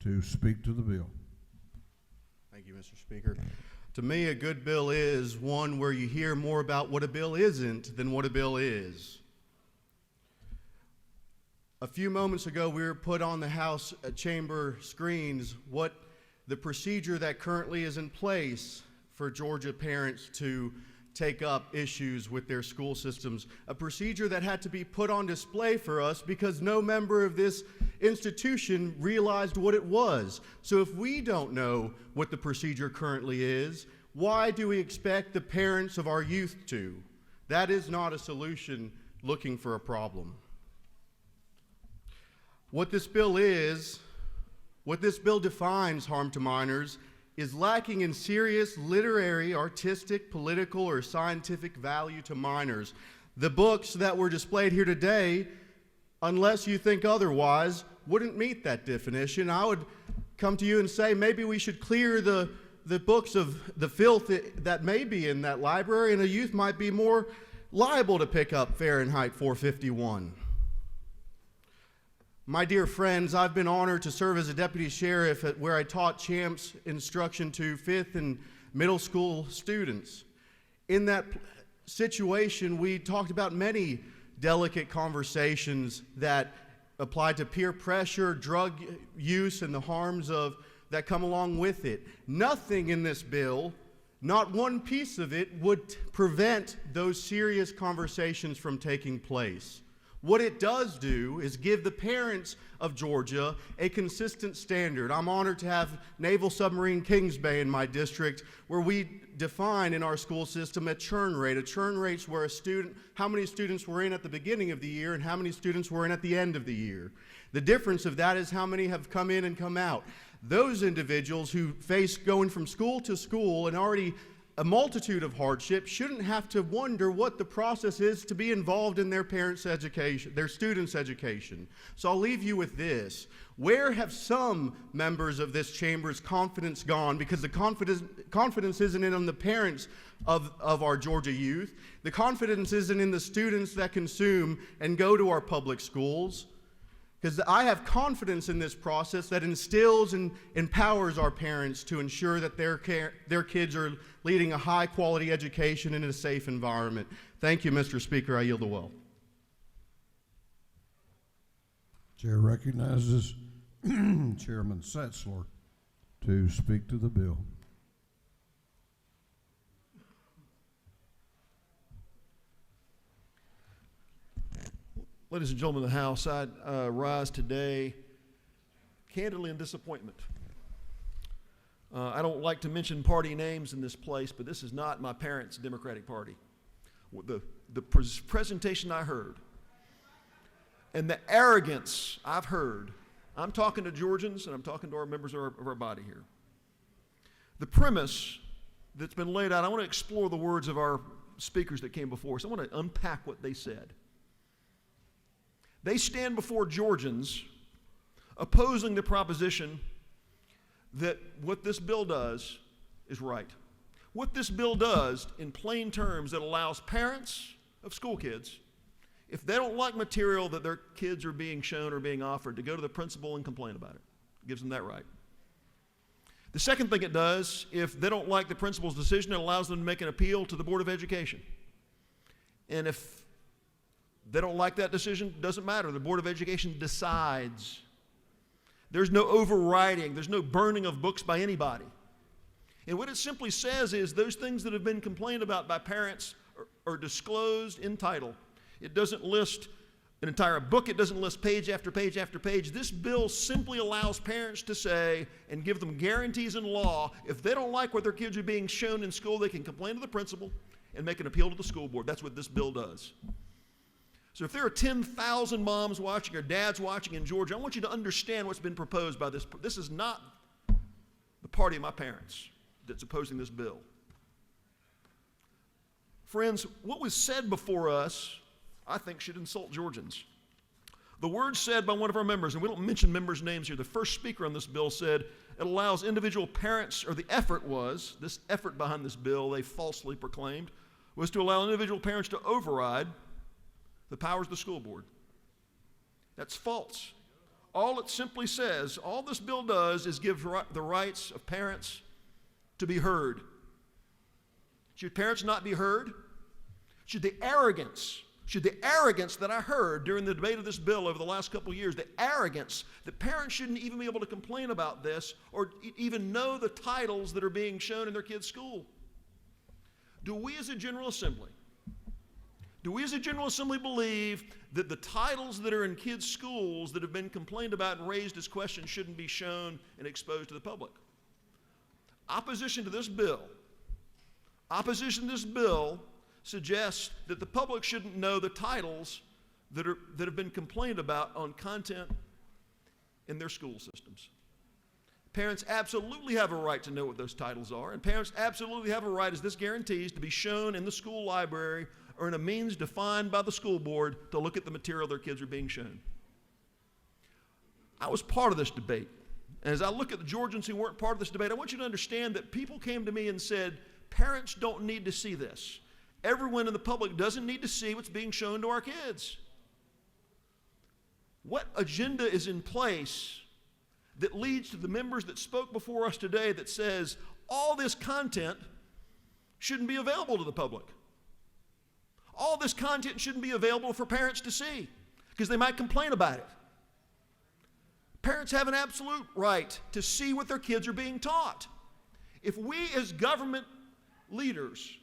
to speak to the bill. Thank you, Mr. Speaker. To me, a good bill is one where you hear more about what a bill isn't than what a bill is. A few moments ago, we were put on the House chamber screens what the procedure that currently is in place for Georgia parents to take up issues with their school systems, a procedure that had to be put on display for us because no member of this institution realized what it was. So if we don't know what the procedure currently is, why do we expect the parents of our youth to? That is not a solution looking for a problem. What this bill defines harm to minors is lacking in serious literary, artistic, political, or scientific value to minors. The books that were displayed here today, unless you think otherwise, wouldn't meet that definition. I would come to you and say maybe we should clear the books of the filth that may be in that library, and a youth might be more liable to pick up Fahrenheit 451. My dear friends, I've been honored to serve as a deputy sheriff where I taught CHAMPS instruction to 5th and middle school students. In that situation, we talked about many delicate conversations that applied to peer pressure, drug use, and the harms that come along with it. Nothing in this bill, not one piece of it, would prevent those serious conversations from taking place. What it does do is give the parents of Georgia a consistent standard. I'm honored to have Naval Submarine Kings Bay in my district, where we define in our school system a churn rate. A churn rate's where how many students were in at the beginning of the year and how many students were in at the end of the year. The difference of that is how many have come in and come out. Those individuals who face going from school to school and already a multitude of hardships shouldn't have to wonder what the process is to be involved in their parents' education, their students' education. So I'll leave you with this. Where have some members of this chamber's confidence gone? Because the confidence isn't in the parents of our Georgia youth. The confidence isn't in the students that consume and go to our public schools. Because I have confidence in this process that instills and empowers our parents to ensure that their kids are leading a high-quality education in a safe environment. Thank you, Mr. Speaker. I yield the well. Chair recognizes Chairman Setzler to speak to the bill. Ladies and gentlemen of the House, I rise today candidly in disappointment. I don't like to mention party names in this place, but this is not my parents' Democratic Party. The presentation I heard and the arrogance I've heard, I'm talking to Georgians and I'm talking to our members of our body here. The premise that's been laid out, I want to explore the words of our speakers that came before us. I want to unpack what they said. They stand before Georgians opposing the proposition that what this bill does is right. What this bill does, in plain terms, it allows parents of school kids, if they don't like material that their kids are being shown or being offered, to go to the principal and complain about it. It gives them that right. The second thing it does, if they don't like the principal's decision, it allows them to make an appeal to the Board of Education. And if they don't like that decision, doesn't matter. The Board of Education decides. There's no overriding. There's no burning of books by anybody. And what it simply says is those things that have been complained about by parents are disclosed in title. It doesn't list an entire book. It doesn't list page after page after page. This bill simply allows parents to say and give them guarantees in law, if they don't like what their kids are being shown in school, they can complain to the principal and make an appeal to the school board. That's what this bill does. So if there are 10,000 moms watching or dads watching in Georgia, I want you to understand what's been proposed by this. This is not the party of my parents that's opposing this bill. Friends, what was said before us, I think, should insult Georgians. The words said by one of our members, and we don't mention members' names here, the first speaker on this bill said it allows individual parents, or the effort was, this effort behind this bill they falsely proclaimed, was to allow individual parents to override the powers of the school board. That's false. All it simply says, all this bill does is give the rights of parents to be heard. Should parents not be heard? Should the arrogance that I heard during the debate of this bill over the last couple of years, the arrogance that parents shouldn't even be able to complain about this or even know the titles that are being shown in their kids' school. Do we as a General Assembly believe that the titles that are in kids' schools that have been complained about and raised as questions shouldn't be shown and exposed to the public? Opposition to this bill suggests that the public shouldn't know the titles that have been complained about on content in their school systems. Parents absolutely have a right to know what those titles are, and parents absolutely have a right, as this guarantees, to be shown in the school library or in a means defined by the school board to look at the material their kids are being shown. I was part of this debate. And as I look at the Georgians who weren't part of this debate, I want you to understand that people came to me and said, parents don't need to see this. Everyone in the public doesn't need to see what's being shown to our kids. What agenda is in place that leads to the members that spoke before us today that says all this content shouldn't be available to the public? All this content shouldn't be available for parents to see because they might complain about it. Parents have an absolute right to see what their kids are being taught. If we as government leaders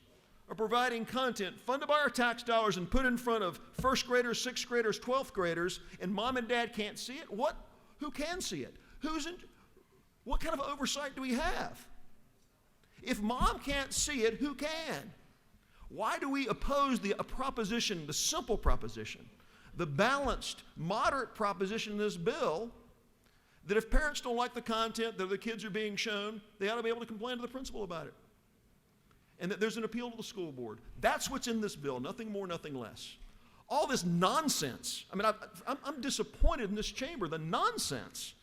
are providing content funded by our tax dollars and put in front of first graders, sixth graders, 12th graders, and mom and dad can't see it, who can see it? What kind of oversight do we have? If mom can't see it, who can? Why do we oppose the proposition, the simple proposition, the balanced, moderate proposition in this bill that if parents don't like the content that the kids are being shown, they ought to be able to complain to the principal about it? And that there's an appeal to the school board. That's what's in this bill, nothing more, nothing less. All this nonsense, I'm disappointed in this chamber, the nonsense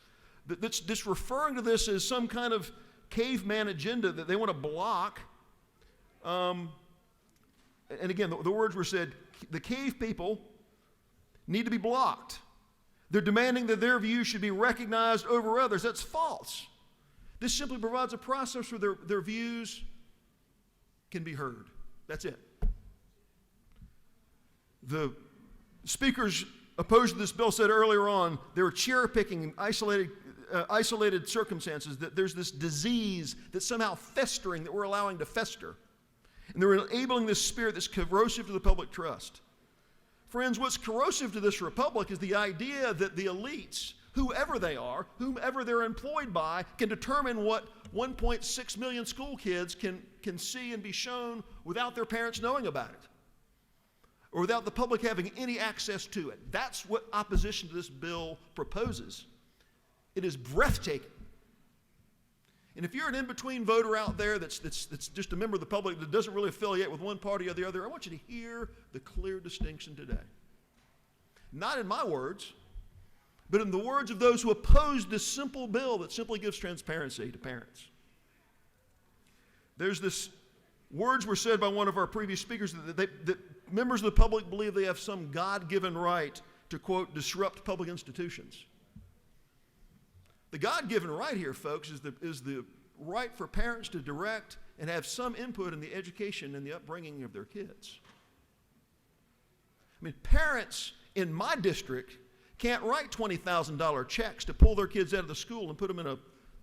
that's just referring to this as some kind of caveman agenda that they want to block. And again, the words were said, the cave people need to be blocked. They're demanding that their views should be recognized over others. That's false. This simply provides a process where their views can be heard. That's it. The speakers opposed to this bill said earlier on they were cherry-picking isolated circumstances, that there's this disease that's somehow festering that we're allowing to fester. And they're enabling this spirit that's corrosive to the public trust. Friends, what's corrosive to this republic is the idea that the elites, whoever they are, whomever they're employed by, can determine what 1.6 million school kids can see and be shown without their parents knowing about it, or without the public having any access to it. That's what opposition to this bill proposes. It is breathtaking. And if you're an in-between voter out there that's just a member of the public that doesn't really affiliate with one party or the other, I want you to hear the clear distinction today. Not in my words, but in the words of those who opposed this simple bill that simply gives transparency to parents. There's this, words were said by one of our previous speakers that members of the public believe they have some God-given right to, quote, disrupt public institutions. The God-given right here, folks, is the right for parents to direct and have some input in the education and the upbringing of their kids. I mean, parents in my district can't write $20,000 checks to pull their kids out of the school and put them in a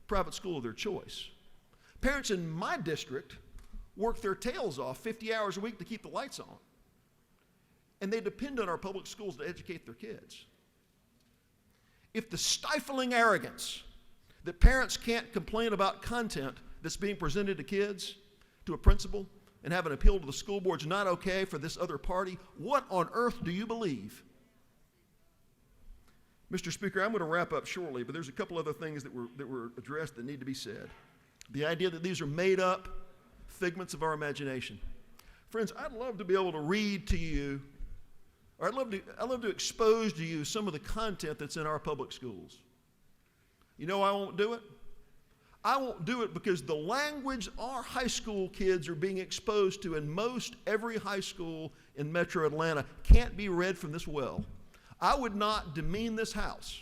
private school of their choice. Parents in my district work their tails off 50 hours a week to keep the lights on. And they depend on our public schools to educate their kids. If the stifling arrogance that parents can't complain about content that's being presented to kids, to a principal, and have an appeal to the school board is not okay for this other party, what on earth do you believe? Mr. Speaker, I'm going to wrap up shortly, but there's a couple other things that were addressed that need to be said. The idea that these are made up figments of our imagination. Friends, I'd love to be able to read to you, or I'd love to expose to you some of the content that's in our public schools. You know why I won't do it? I won't do it because the language our high school kids are being exposed to in most every high school in Metro Atlanta can't be read from this well. I would not demean this house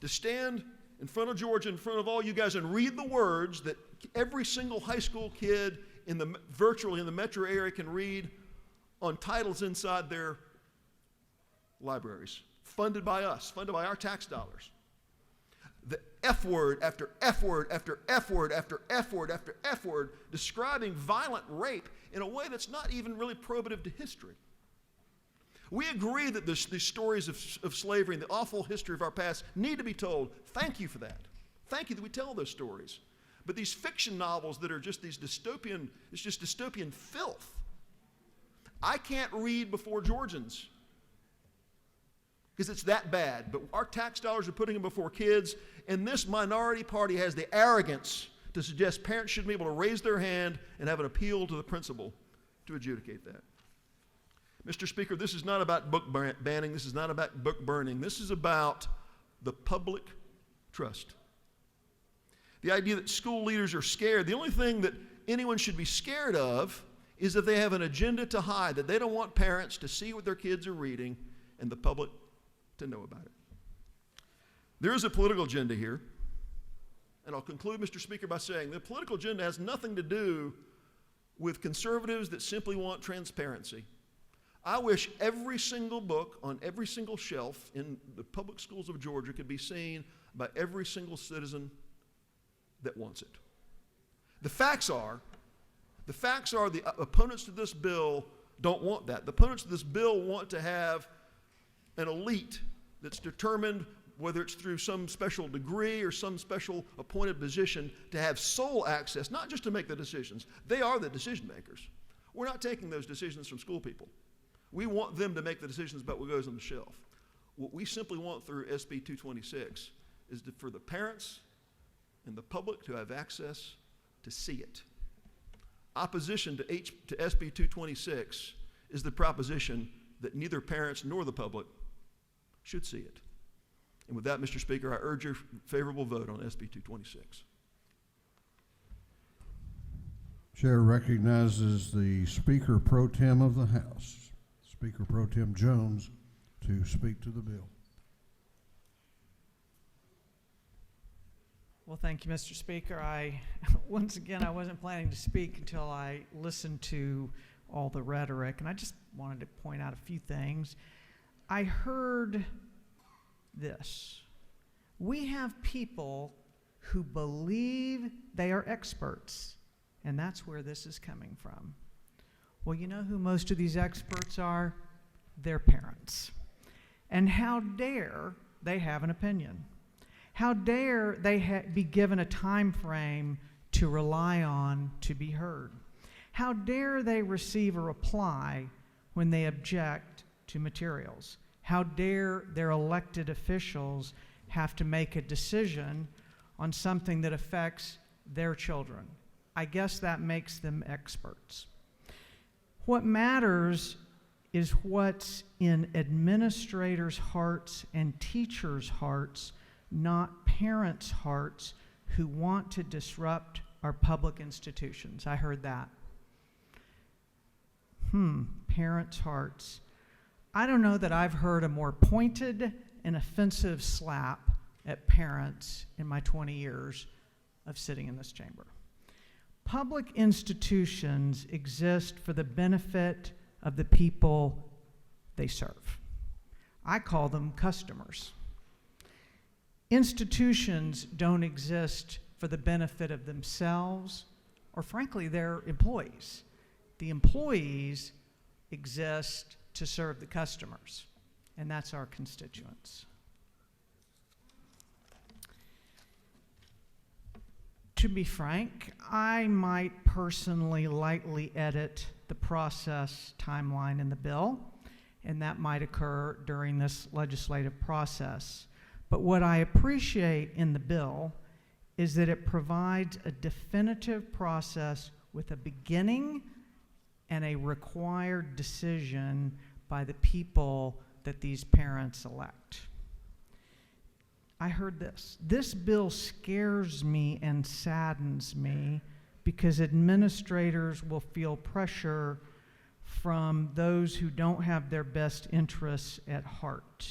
to stand in front of Georgia, in front of all you guys, and read the words that every single high school kid virtually in the metro area can read on titles inside their libraries, funded by us, funded by our tax dollars. F word after F word after F word after F word after F word, describing violent rape in a way that's not even really probative to history. We agree that these stories of slavery and the awful history of our past need to be told. Thank you for that. Thank you that we tell those stories. But these fiction novels that are just these dystopian, it's just dystopian filth. I can't read before Georgians because it's that bad. But our tax dollars are putting them before kids, and this minority party has the arrogance to suggest parents should be able to raise their hand and have an appeal to the principal to adjudicate that. Mr. Speaker, this is not about book banning. This is not about book burning. This is about the public trust. The idea that school leaders are scared. The only thing that anyone should be scared of is that they have an agenda to hide, that they don't want parents to see what their kids are reading and the public to know about it. There is a political agenda here. And I'll conclude, Mr. Speaker, by saying the political agenda has nothing to do with conservatives that simply want transparency. I wish every single book on every single shelf in the public schools of Georgia could be seen by every single citizen that wants it. The facts are the opponents to this bill don't want that. The opponents to this bill want to have an elite that's determined, whether it's through some special degree or some special appointed position, to have sole access, not just to make the decisions. They are the decision makers. We're not taking those decisions from school people. We want them to make the decisions about what goes on the shelf. What we simply want through SB 226 is for the parents and the public to have access to see it. Opposition to SB 226 is the proposition that neither parents nor the public should see it. And with that, Mr. Speaker, I urge your favorable vote on SB 226. Chair recognizes the Speaker Pro Tem of the House, Speaker Pro Tem Jones, to speak to the bill. Well, thank you, Mr. Speaker. Once again, I wasn't planning to speak until I listened to all the rhetoric, and I just wanted to point out a few things. I heard this. We have people who believe they are experts, and that's where this is coming from. Well, you know who most of these experts are? Their parents. And how dare they have an opinion? How dare they be given a time frame to rely on to be heard? How dare they receive a reply when they object to materials? How dare their elected officials have to make a decision on something that affects their children? I guess that makes them experts. What matters is what's in administrators' hearts and teachers' hearts, not parents' hearts who want to disrupt our public institutions. I heard that. Parents' hearts. I don't know that I've heard a more pointed and offensive slap at parents in my 20 years of sitting in this chamber. Public institutions exist for the benefit of the people they serve. I call them customers. Institutions don't exist for the benefit of themselves or, frankly, their employees. The employees exist to serve the customers, and that's our constituents. To be frank, I might personally lightly edit the process timeline in the bill, and that might occur during this legislative process. But what I appreciate in the bill is that it provides a definitive process with a beginning and a required decision by the people that these parents elect. I heard this. This bill scares me and saddens me because administrators will feel pressure from those who don't have their best interests at heart.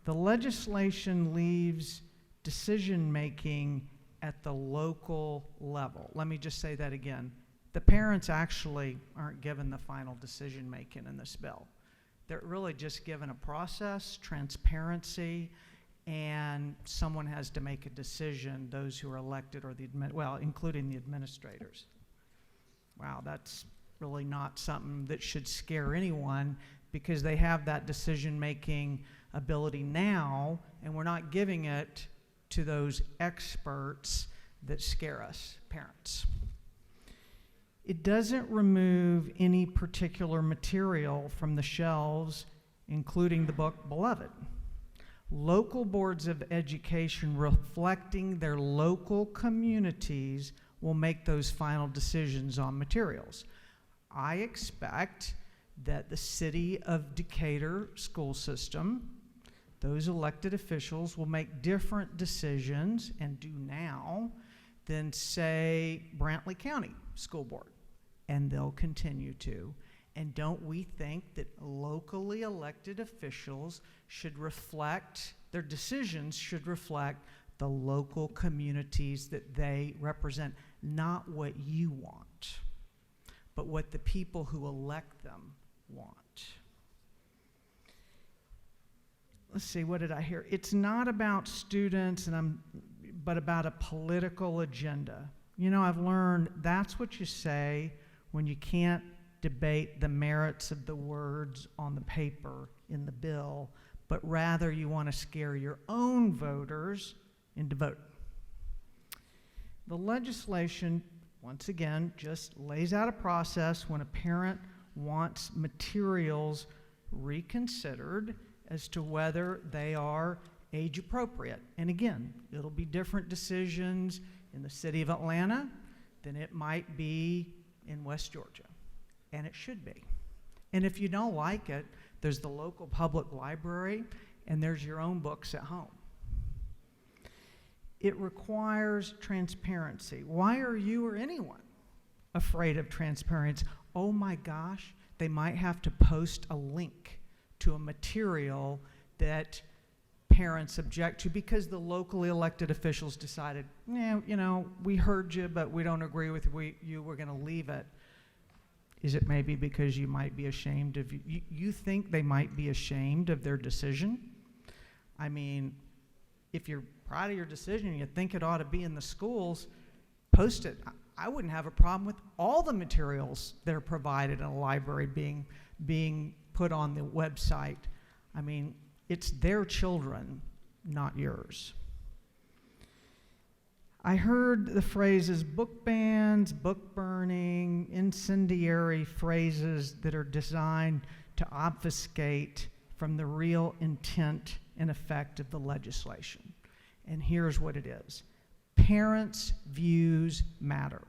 The legislation leaves decision-making at the local level. Let me just say that again. The parents actually aren't given the final decision-making in this bill. They're really just given a process, transparency, and someone has to make a decision, those who are elected or including the administrators. Wow, that's really not something that should scare anyone, because they have that decision-making ability now, and we're not giving it to those experts that scare us, parents. It doesn't remove any particular material from the shelves, including the book Beloved. Local boards of education reflecting their local communities will make those final decisions on materials. I expect that the City of Decatur school system, those elected officials, will make different decisions, and do now, than, say, Brantley County School Board. And they'll continue to. And don't we think that locally elected officials should reflect, their decisions should reflect the local communities that they represent, not what you want, but what the people who elect them want. Let's see, what did I hear? It's not about students, but about a political agenda. You know, I've learned that's what you say when you can't debate the merits of the words on the paper in the bill, but rather you want to scare your own voters into voting. The legislation, once again, just lays out a process when a parent wants materials reconsidered as to whether they are age appropriate. And again, it'll be different decisions in the city of Atlanta than it might be in West Georgia. And it should be. And if you don't like it, there's the local public library, and there's your own books at home. It requires transparency. Why are you or anyone afraid of transparency? Oh my gosh, they might have to post a link to a material that parents object to because the locally elected officials decided, you know, we heard you, but we don't agree with you, we're going to leave it. Is it maybe because you might be ashamed of, you think they might be ashamed of their decision? I mean, if you're proud of your decision and you think it ought to be in the schools, post it. I wouldn't have a problem with all the materials that are provided in a library being put on the website. I mean, it's their children, not yours. I heard the phrases book bans, book burning, incendiary phrases that are designed to obfuscate from the real intent and effect of the legislation. And here's what it is. Parents' views matter.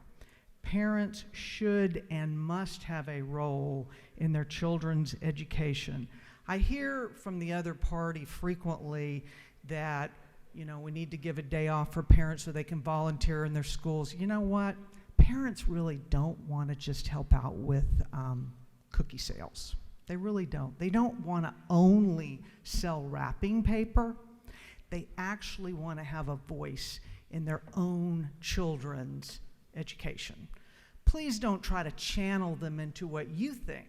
Parents should and must have a role in their children's education. I hear from the other party frequently that, you know, we need to give a day off for parents so they can volunteer in their schools. You know what? Parents really don't want to just help out with cookie sales. They really don't. They don't want to only sell wrapping paper. They actually want to have a voice in their own children's education. Please don't try to channel them into what you think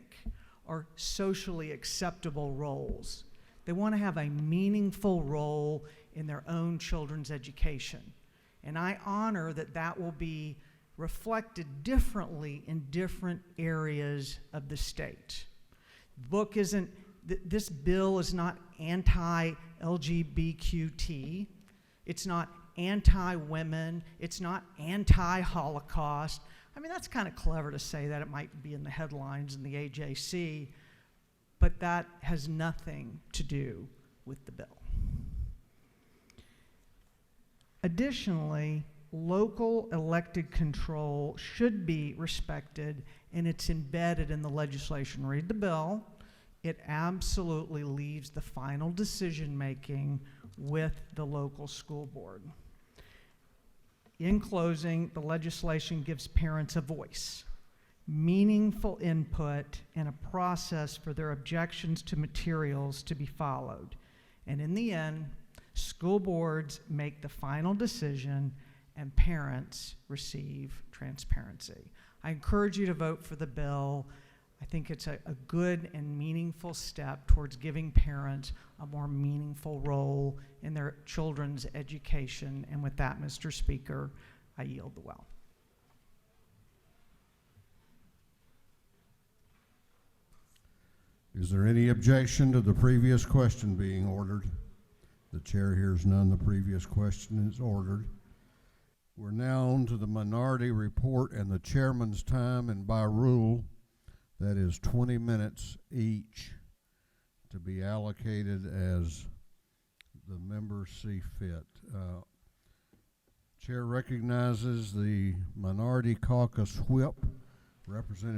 are socially acceptable roles. They want to have a meaningful role in their own children's education. And I honor that that will be reflected differently in different areas of the state. This bill is not anti-LGBTQ. It's not anti-women. It's not anti-Holocaust. I mean, that's kind of clever to say that. It might be in the headlines in the AJC, but that has nothing to do with the bill. Additionally, local elected control should be respected, and it's embedded in the legislation. Read the bill. It absolutely leaves the final decision-making with the local school board. In closing, the legislation gives parents a voice, meaningful input, and a process for their objections to materials to be followed. And in the end, school boards make the final decision and parents receive transparency. I encourage you to vote for the bill. I think it's a good and meaningful step towards giving parents a more meaningful role in their children's education. And with that, Mr. Speaker, I yield the well. Is there any objection to the previous question being ordered? The chair hears none. The previous question is ordered. We're now on to the minority report and the chairman's time, and by rule, that is 20 minutes each to be allocated as the members see fit. Chair recognizes the minority caucus whip, Representative